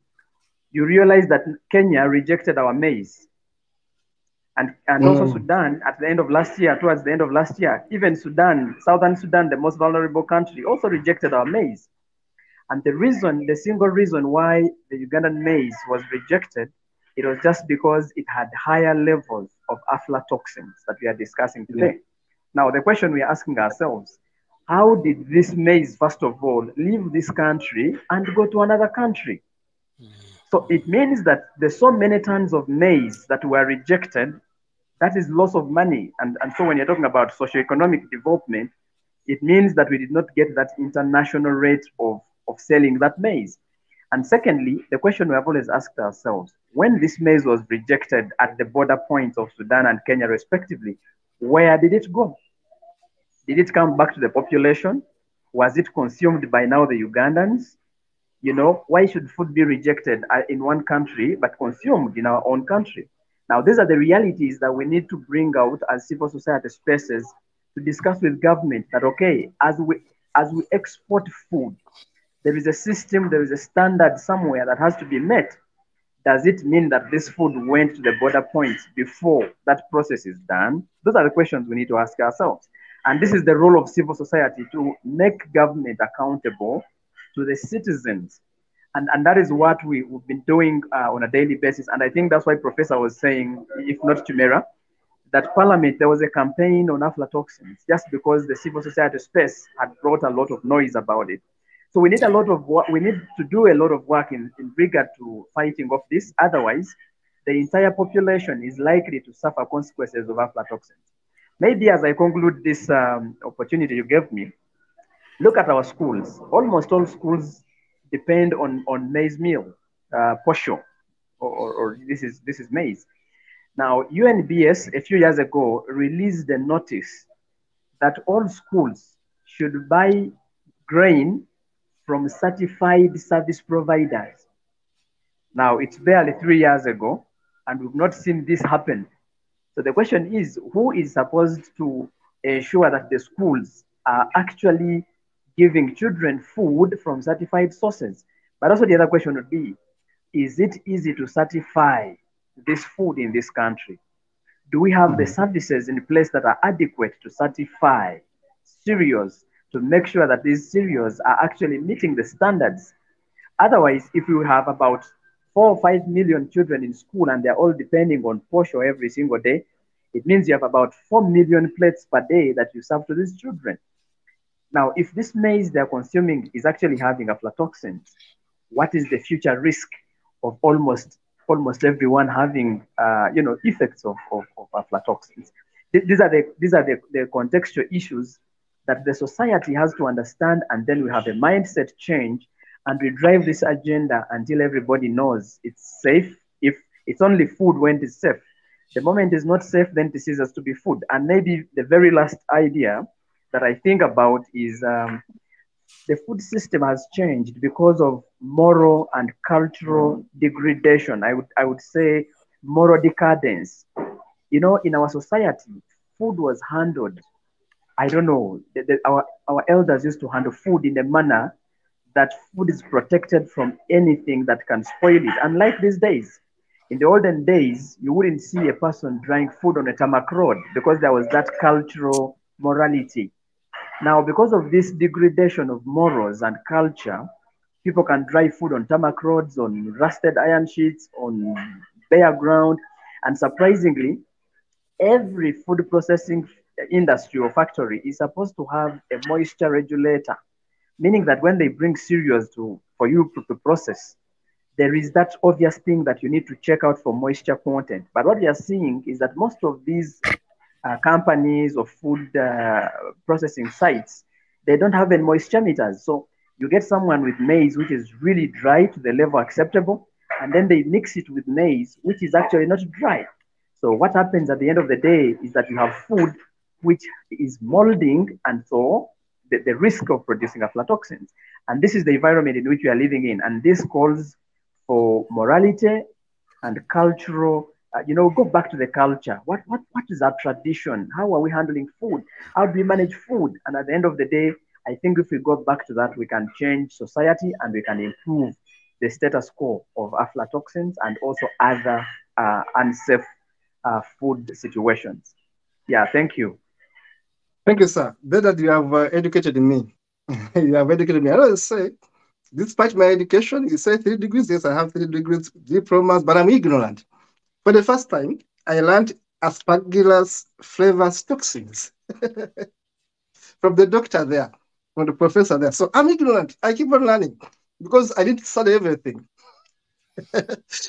you realize that Kenya rejected our maize. And also Sudan at the end of last year, towards the end of last year, even Sudan, Southern Sudan, the most vulnerable country, also rejected our maize. And the single reason why the Ugandan maize was rejected, it was just because it had higher levels of aflatoxins that we are discussing today. Now, the question we are asking ourselves, how did this maize, first of all, leave this country and go to another country? So it means that there's so many tons of maize that were rejected, that is loss of money. And so when you're talking about socioeconomic development, it means that we did not get that international rate of selling that maize. And secondly, the question we have always asked ourselves, when this maize was rejected at the border points of Sudan and Kenya respectively, where did it go? Did it come back to the population? Was it consumed by now the Ugandans? Why should food be rejected in one country but consumed in our own country? Now, these are the realities that we need to bring out as civil society spaces to discuss with government that, okay, as we export food, there is a system, there is a standard somewhere that has to be met. Does it mean that this food went to the border points before that process is done? Those are the questions we need to ask ourselves. And this is the role of civil society, to make government accountable to the citizens. And that is what we've been doing on a daily basis. And I think that's why Professor was saying, if not Chimera, that Parliament, there was a campaign on aflatoxins just because the civil society space had brought a lot of noise about it. So we need a lot of work, we need to do a lot of work in regard to fighting off this. Otherwise, the entire population is likely to suffer consequences of aflatoxins. Maybe as I conclude this opportunity you gave me, look at our schools. Almost all schools depend on maize meal, posho, or this is maize. Now, UNBS a few years ago released a notice that all schools should buy grain from certified service providers. Now, it's barely 3 years ago, and we've not seen this happen. So the question is, who is supposed to ensure that the schools are actually giving children food from certified sources? But also the other question would be, is it easy to certify this food in this country? Do we have the services in place that are adequate to certify cereals, to make sure that these cereals are actually meeting the standards? Otherwise, if you have about 4 or 5 million children in school and they're all depending on posho every single day, it means you have about 4 million plates per day that you serve to these children. Now, if this maize they're consuming is actually having aflatoxins, what is the future risk of almost everyone having effects of aflatoxins? These are the contextual issues that the society has to understand, and then we have a mindset change, and we drive this agenda until everybody knows it's safe. If it's only food when it's safe, the moment it's not safe, then it ceases to be food. And maybe the very last idea that I think about is the food system has changed because of moral and cultural degradation. I would say moral decadence. In our society, food was handled, I don't know, our elders used to handle food in a manner that food is protected from anything that can spoil it. Unlike these days, in the olden days, you wouldn't see a person drying food on a tarmac road because there was that cultural morality. Now, because of this degradation of morals and culture, people can dry food on tarmac roads, on rusted iron sheets, on bare ground. And surprisingly, every food processing industry or factory is supposed to have a moisture regulator, meaning that when they bring cereals to for you to process, there is that obvious thing that you need to check out for moisture content. But what we are seeing is that most of these companies or food processing sites, they don't have any moisture meters. So you get someone with maize which is really dry to the level acceptable, and then they mix it with maize which is actually not dry. So what happens at the end of the day is that you have food which is molding, and so the risk of producing aflatoxins. And this is the environment in which we are living in. And this calls for morality and cultural, go back to the culture. What is our tradition? How are we handling food? How do we manage food? And at the end of the day, I think if we go back to that, we can change society and we can improve the status quo of aflatoxins and also other unsafe food situations. Yeah, thank you. Thank you, sir. That you have educated me. You have educated me. I always say, despite my education, you say 3 degrees. Yes, I have 3 degrees diplomas, but I'm ignorant. For the first time, I learned aspergillus flavus toxins from the doctor there, from the professor there. So I'm ignorant. I keep on learning because I didn't study everything.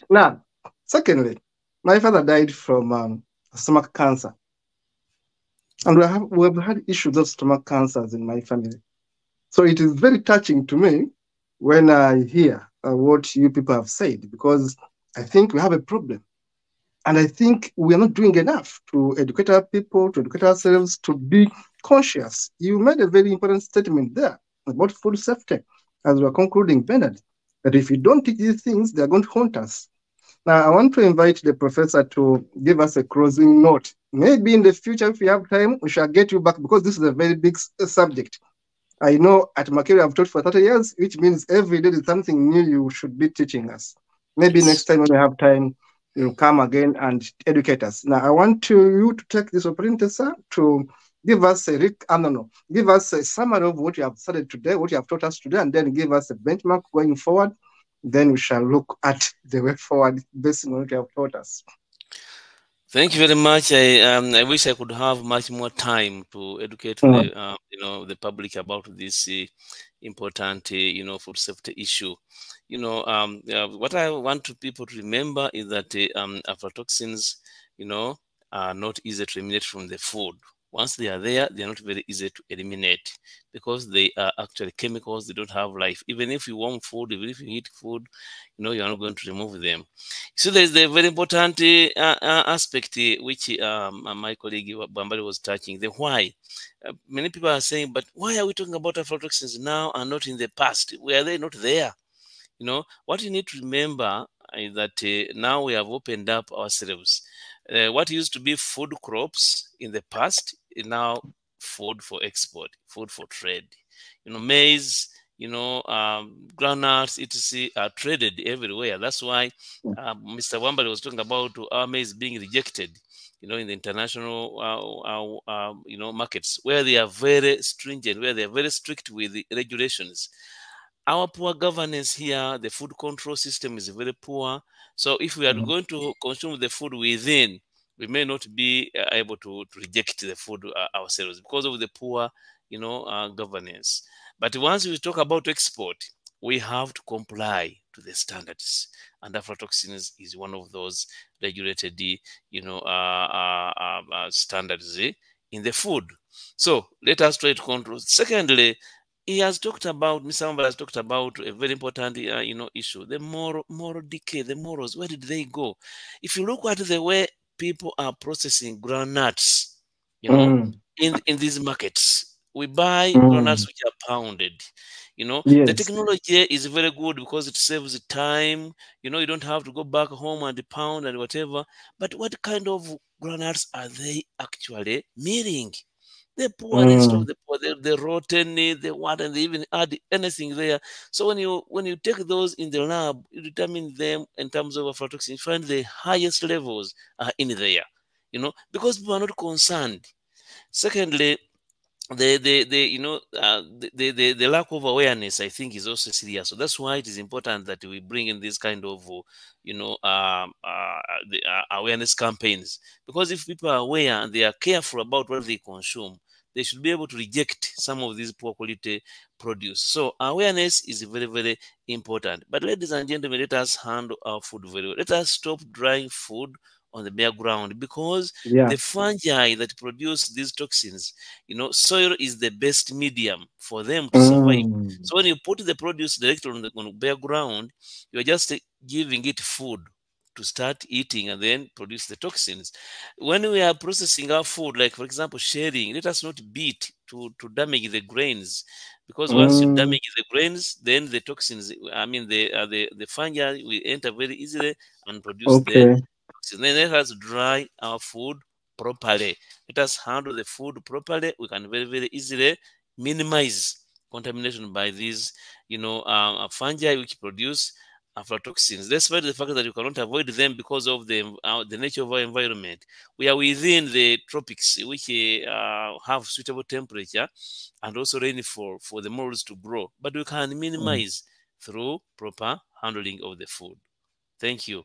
Now, secondly, my father died from stomach cancer. And we have had issues of stomach cancers in my family. So it is very touching to me when I hear what you people have said, because I think we have a problem. And I think we are not doing enough to educate our people, to educate ourselves, to be conscious. You made a very important statement there about food safety, as we're concluding, Bernard, that if you don't teach these things, they're going to haunt us. Now, I want to invite the professor to give us a closing note. Maybe in the future, if we have time, we shall get you back, because this is a very big subject. I know at Makere I've taught for 30 years, which means every day is something new you should be teaching us. Maybe next time when we have time, you'll come again and educate us. Now, I want you to take this opportunity, sir, to give us give us a summary of what you have studied today, what you have taught us today, and then give us a benchmark going forward. Then we shall look at the way forward based on what you have taught us. Thank you very much. I wish I could have much more time to educate the the public about this important food safety issue. What I want people to remember is that aflatoxins are not easy to eliminate from the food. Once they are there, they are not very easy to eliminate because they are actually chemicals. They don't have life. Even if you want food, even if you eat food, you're not going to remove them. So there's the very important aspect which my colleague Bambali was touching, the why. Many people are saying, but why are we talking about aflatoxins now and not in the past? Were they not there? What you need to remember is that now we have opened up ourselves. What used to be food crops in the past is now food for export, food for trade. Maize, groundnuts, etc. are traded everywhere. That's why Mr. Wambali was talking about our maize being rejected, in the international, markets where they are very stringent, where they are very strict with the regulations. Our poor governance here, the food control system is very poor. So if we are going to consume the food within, we may not be able to reject the food ourselves because of the poor, governance. But once we talk about export, we have to comply to the standards, and aflatoxins is one of those regulated, standards in the food. So let us try to control. Secondly, Mr. Wambali has talked about a very important, issue, the moral decay, the morals. Where did they go? If you look at the way people are processing groundnuts, in these markets, we buy groundnuts which are pounded. Yes. The technology is very good because it saves time. You don't have to go back home and pound and whatever. But what kind of groundnuts are they actually milling? The poorest of the poor, the rotten, the what, and they even add anything there. So when you take those in the lab, you determine them in terms of aflatoxin, you find the highest levels are in there, because people are not concerned. Secondly, the lack of awareness, I think, is also serious. So that's why it is important that we bring in this kind of awareness campaigns, because if people are aware and they are careful about what they consume, they should be able to reject some of these poor quality produce. So awareness is very, very important. But ladies and gentlemen, let us handle our food very well. Let us stop drying food on the bare ground, because the fungi that produce these toxins, soil is the best medium for them to survive. So when you put the produce directly on the bare ground, you're just giving it food to start eating and then produce the toxins. When we are processing our food, like for example shelling, let us not beat to damage the grains, because once you damage the grains, then the toxins, the fungi will enter very easily and produce the toxins. Then let us dry our food properly. Let us handle the food properly. We can very, very easily minimize contamination by these, fungi which produce aflatoxins, despite the fact that you cannot avoid them because of the nature of our environment. We are within the tropics, which have suitable temperature and also rainfall for the molds to grow, but we can minimize through proper handling of the food. Thank you.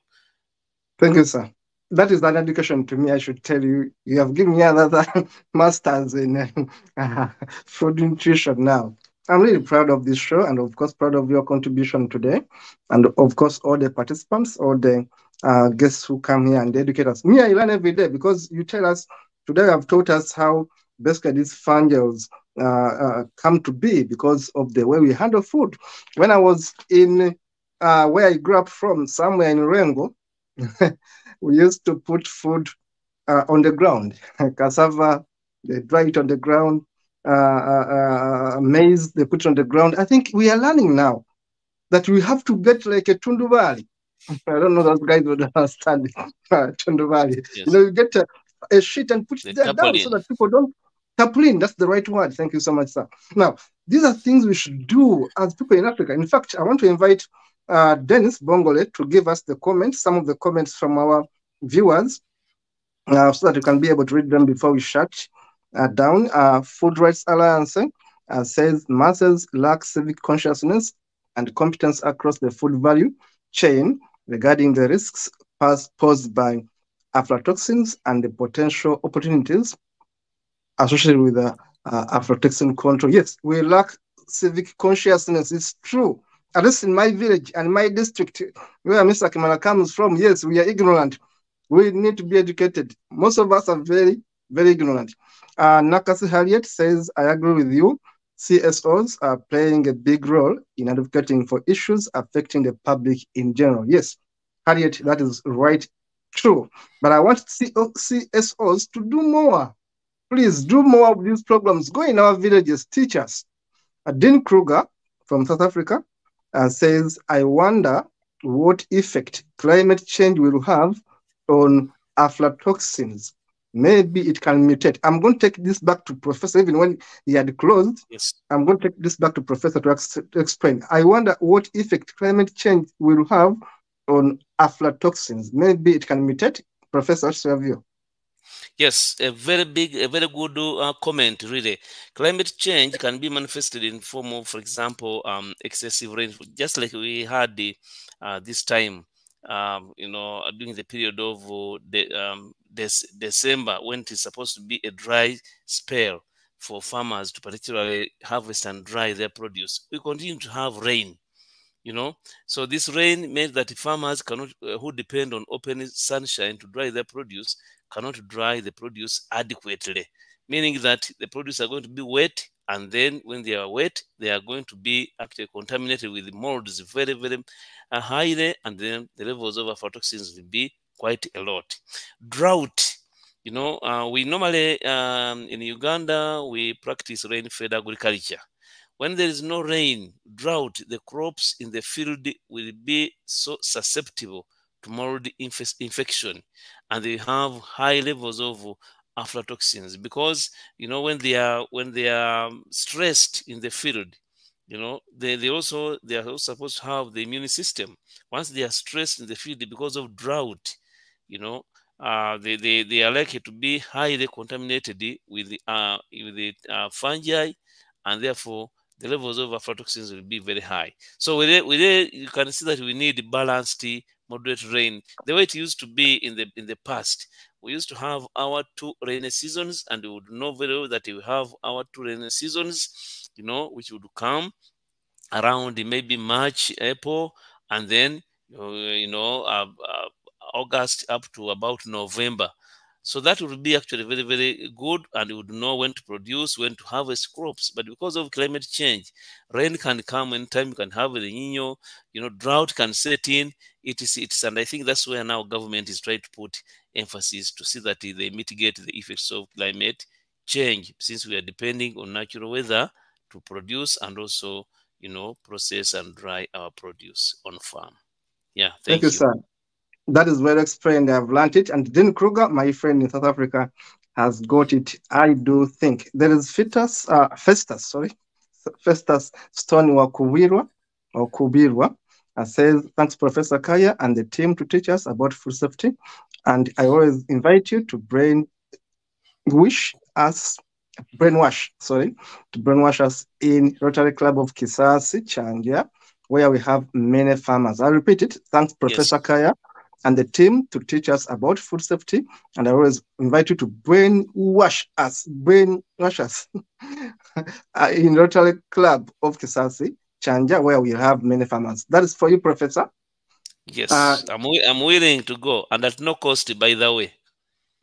Thank you, sir. That is an education to me. I should tell you, you have given me another master's in food nutrition now. I'm really proud of this show, and of course proud of your contribution today, and of course all the participants, all the guests who come here and educate us. Me, I learn every day, because you tell us today. You have taught us how basically these fungals come to be because of the way we handle food. When I was in where I grew up from, somewhere in Rengo, we used to put food on the ground. Cassava, they dry it on the ground. Maize, they put it on the ground. I think we are learning now that we have to get like a tundubali. I don't know, those guys would understand tundubali. Yes. You get a sheet and put it there down so that people don't tarpaulin. That's the right word. Thank you so much, sir. Now, these are things we should do as people in Africa. In fact, I want to invite Dennis Bongole to give us the comments, some of the comments from our viewers, so that you can be able to read them before we shut down. Food Rights Alliance says masses lack civic consciousness and competence across the food value chain regarding the risks posed by aflatoxins and the potential opportunities associated with aflatoxin control. Yes, we lack civic consciousness. It's true. At least in my village and my district, where Mr. Kimara comes from, yes, we are ignorant. We need to be educated. Most of us are very, very ignorant. Nakasi Harriet says, I agree with you. CSOs are playing a big role in advocating for issues affecting the public in general. Yes, Harriet, that is right, true. But I want CSOs to do more. Please do more of these programs. Go in our villages, teach us. Dean Kruger from South Africa says, I wonder what effect climate change will have on aflatoxins. Maybe it can mutate. I'm going to take this back to Professor, even when he had closed. Yes. I'm going to take this back to Professor to explain. I wonder what effect climate change will have on aflatoxins. Maybe it can mutate. Professor, what's your view? Yes, a very good comment, really. Climate change can be manifested in form of, for example, excessive rainfall, just like we had this time, during the period of December, when it is supposed to be a dry spell for farmers to particularly harvest and dry their produce. We continue to have rain. So this rain meant that farmers cannot, who depend on open sunshine to dry their produce, cannot dry the produce adequately, meaning that the produce are going to be wet, and then when they are wet, they are going to be actually contaminated with molds very, very highly, and then the levels of aflatoxins will be quite a lot. Drought, we normally in Uganda we practice rain-fed agriculture. When there is no rain, drought, the crops in the field will be so susceptible to mold infection, and they have high levels of aflatoxins, because when they are stressed in the field, they are also supposed to have the immune system. Once they are stressed in the field because of drought, they are likely to be highly contaminated with the fungi, and therefore the levels of aflatoxins will be very high. So you can see that we need balanced, moderate rain, the way it used to be in the past, we used to have our 2 rainy seasons, and we would know very well that we have our 2 rainy seasons, which would come around maybe March, April, and then August up to about November. So that would be actually very, very good, and you would know when to produce, when to harvest crops. But because of climate change, rain can come anytime. You can have El Nino, drought can set in. And I think that's where now government is trying to put emphasis to see that they mitigate the effects of climate change, since we are depending on natural weather to produce and also, process and dry our produce on farm. Yeah, thank you. Sir. That is well explained. I've learned it. And Dean Kruger, my friend in South Africa, has got it. I do think there is Festus Stone Kubirwa says, thanks, Professor Kaya and the team to teach us about food safety. And I always invite you to brainwash us in Rotary Club of Kisasi, Changia, where we have many farmers. I repeat it. Thanks, Professor Kaya and the team to teach us about food safety. And I always invite you to brainwash us in Rotary Club of Kisasi, Chanja, where we have many farmers. That is for you, Professor. Yes, I'm willing to go, and at no cost, by the way.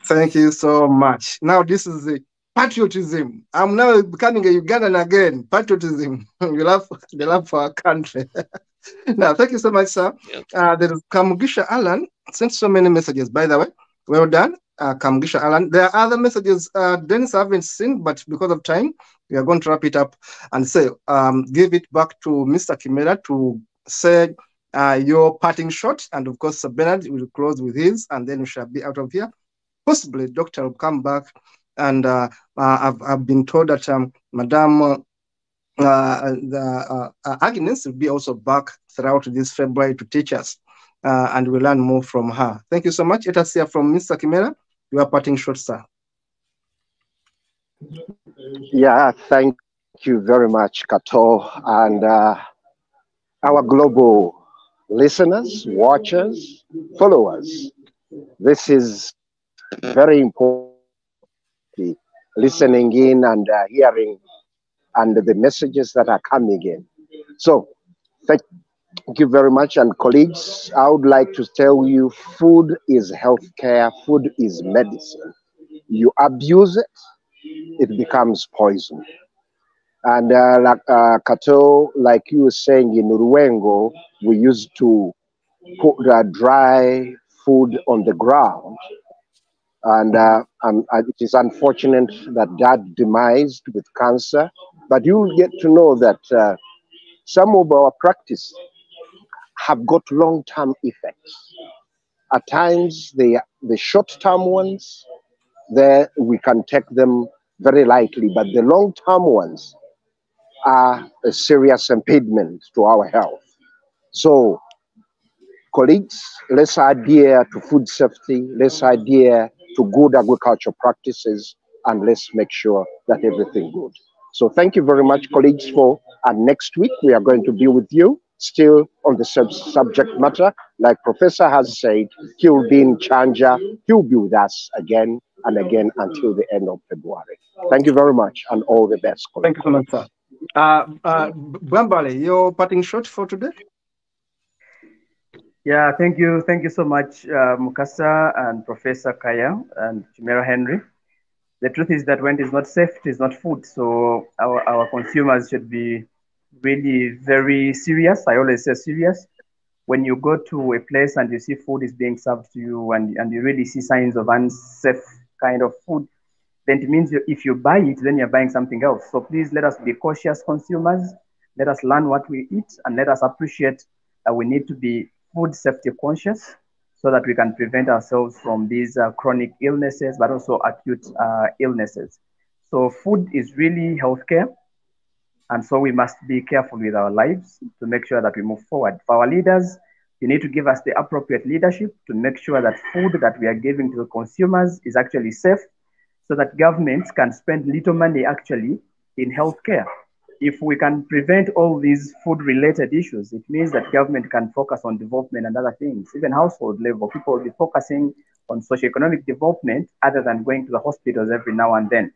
Thank you so much. Now, this is the patriotism. I'm now becoming a Ugandan again. Patriotism. The love for our country. Now, thank you so much, sir. Yep. There is Kamugisha Alan sent so many messages, by the way. Well done, Kamugisha Alan. There are other messages Dennis I haven't seen, but because of time, we are going to wrap it up and say, give it back to Mr. Kimera to say your parting shot. And of course, Sir Bernard will close with his, and then we shall be out of here. Possibly, Doctor will come back. And I've been told that Madame Agnes will be also back throughout this February to teach us, and we'll learn more from her. Thank you so much. Let us hear from Mr. Kimera. You are parting short, sir. Yeah, thank you very much, Kato, and our global listeners, watchers, followers. This is very important, listening in and hearing and the messages that are coming in. So thank you very much. And colleagues, I would like to tell you, food is healthcare, food is medicine. You abuse it, it becomes poison. And Kato, like you were saying, in Ruwengo, we used to put dry food on the ground. And it is unfortunate that demised with cancer. But you'll get to know that some of our practices have got long-term effects. At times, the short-term ones, there we can take them very lightly, but the long-term ones are a serious impediment to our health. So, colleagues, let's adhere to food safety, let's adhere to good agricultural practices, and let's make sure that everything good. So thank you very much, colleagues, and next week we are going to be with you still on the subject matter. Like Professor has said, he will be in Chanja, he will be with us again and again until the end of February. Thank you very much, and all the best, colleagues. Thank you so much, sir. Bwambale, your parting shot for today? Yeah, thank you so much, Mukasa and Professor Kaya and Chimera Henry. The truth is that when it is not safe, it is not food. So our consumers should be really very serious. I always say serious. When you go to a place and you see food is being served to you and you really see signs of unsafe kind of food, then it means if you buy it, then you're buying something else. So please let us be cautious consumers. Let us learn what we eat, and let us appreciate that we need to be food safety conscious so that we can prevent ourselves from these chronic illnesses, but also acute illnesses. So food is really healthcare. And so we must be careful with our lives to make sure that we move forward. For our leaders, you need to give us the appropriate leadership to make sure that food that we are giving to the consumers is actually safe, so that governments can spend little money actually in healthcare. If we can prevent all these food-related issues, it means that government can focus on development and other things. Even household level, people will be focusing on socioeconomic development other than going to the hospitals every now and then.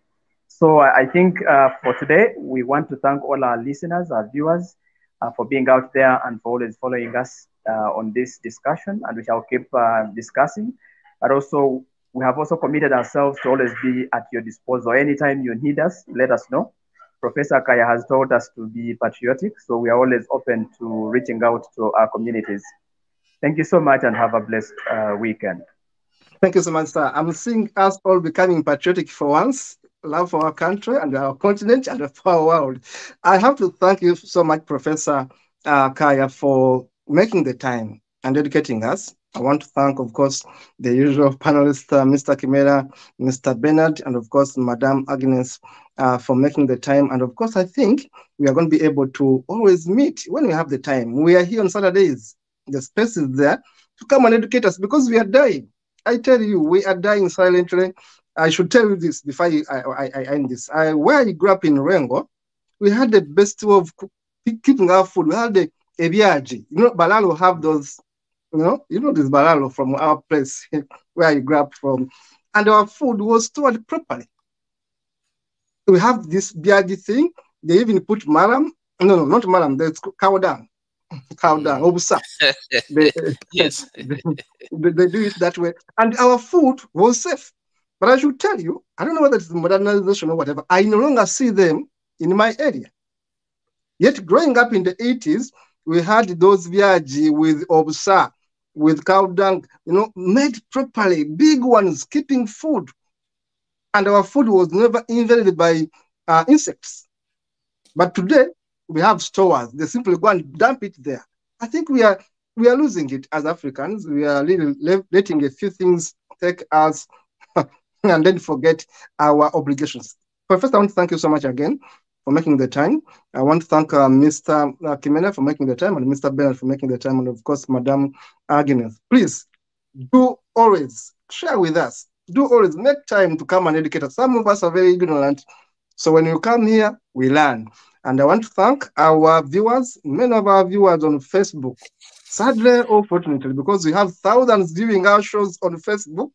So I think for today, we want to thank all our listeners, our viewers, for being out there and for always following us on this discussion, and we shall keep discussing. But also, we have also committed ourselves to always be at your disposal. Anytime you need us, let us know. Professor Kaya has told us to be patriotic, so we are always open to reaching out to our communities. Thank you so much and have a blessed weekend. Thank you so much, sir. I'm seeing us all becoming patriotic for once. Love for our country and our continent and for our world. I have to thank you so much, Professor Kaya, for making the time and educating us. I want to thank, of course, the usual panelists, Mr. Kimera, Mr. Bernard, and of course, Madame Agnes, for making the time. And of course, I think we are going to be able to always meet when we have the time. We are here on Saturdays. The space is there to come and educate us because we are dying. I tell you, we are dying silently. I should tell you this before I end this. Where I grew up in Rengo, we had the best way of keeping our food. We had the ebiaji. You know, Balalo have those, you know this Balalo from our place where I grew up from. And our food was stored properly. We have this biaji thing. They even put maram. No, not maram. That's cow dung. Cow dung, obusa. Yes. They do it that way. And our food was safe. But I should tell you, I don't know whether it's modernization or whatever, I no longer see them in my area. Yet growing up in the 80s, we had those viaji with obusa, with cow dung, made properly, big ones, keeping food. And our food was never invaded by insects. But today, we have stores. They simply go and dump it there. I think we are losing it as Africans. We are letting a few things take us and then forget our obligations. Professor, I want to thank you so much again for making the time. I want to thank Mr. Kimena for making the time and Mr. Bernard for making the time, and of course, Madame Agnes. Please do always share with us. Do always make time to come and educate us. Some of us are very ignorant. So when you come here, we learn. And I want to thank our viewers, many of our viewers on Facebook. Sadly or fortunately, because we have thousands viewing our shows on Facebook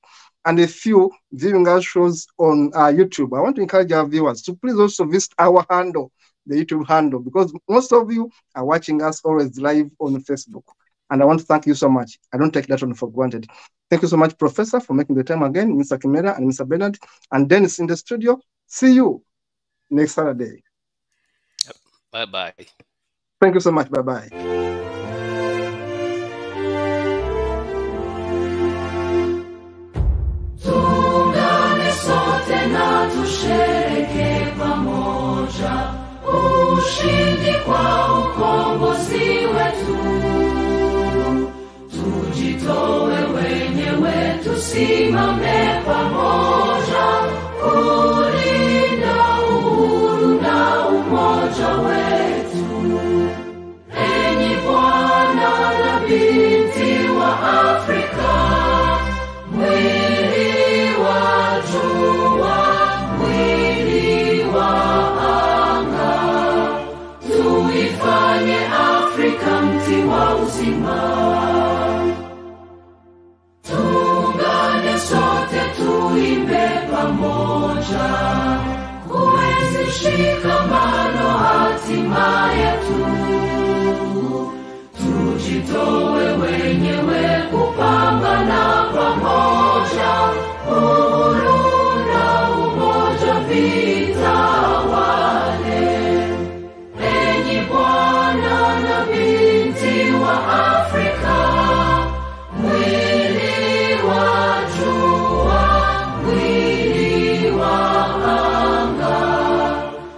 and a few viewing our shows on YouTube. I want to encourage our viewers to please also visit our handle, the YouTube handle, because most of you are watching us always live on Facebook. And I want to thank you so much. I don't take that one for granted. Thank you so much, Professor, for making the time again, Mr. Kimera and Mr. Bernard, and Dennis in the studio. See you next Saturday. Yep. Bye-bye. Thank you so much. Bye-bye. Tushereke pamoja ushindi kwa ukombozi wetu, tujitoe wenyewe, tusimame pamoja kulinda uhuru na umoja wetu. Enyi Bwana na binti wa Afrika, mwili wa jua, mwili wa anga, tuifanye Afrika mti wa uzima. Tuungane sote, tuimbe pamoja, kuenzi shikamano hatima yetu. Tujitoe wenyewe kupambana pamoja, uhuru na umoja vitawale. Enyi Bwana na binti wa Afrika, mwili wa jua, mwili wa anga,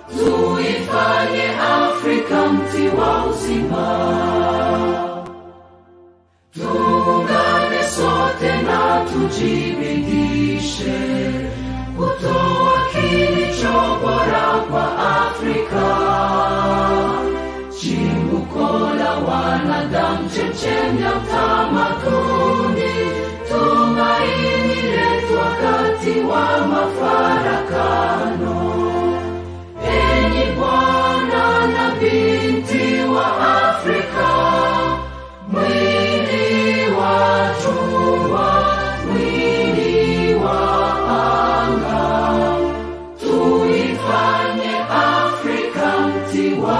tuifanye Afrika mti wa uzima. Tuungane sote na tujibidishe kutoa kilicho bora kwa Afrika, chimbuko la wanadamu, chemchemi ya utamaduni, tumaini letu wakati wa mafarakano. Enyi Bwana na binti wa Afrika, mwili wa jua, mwili wakati wa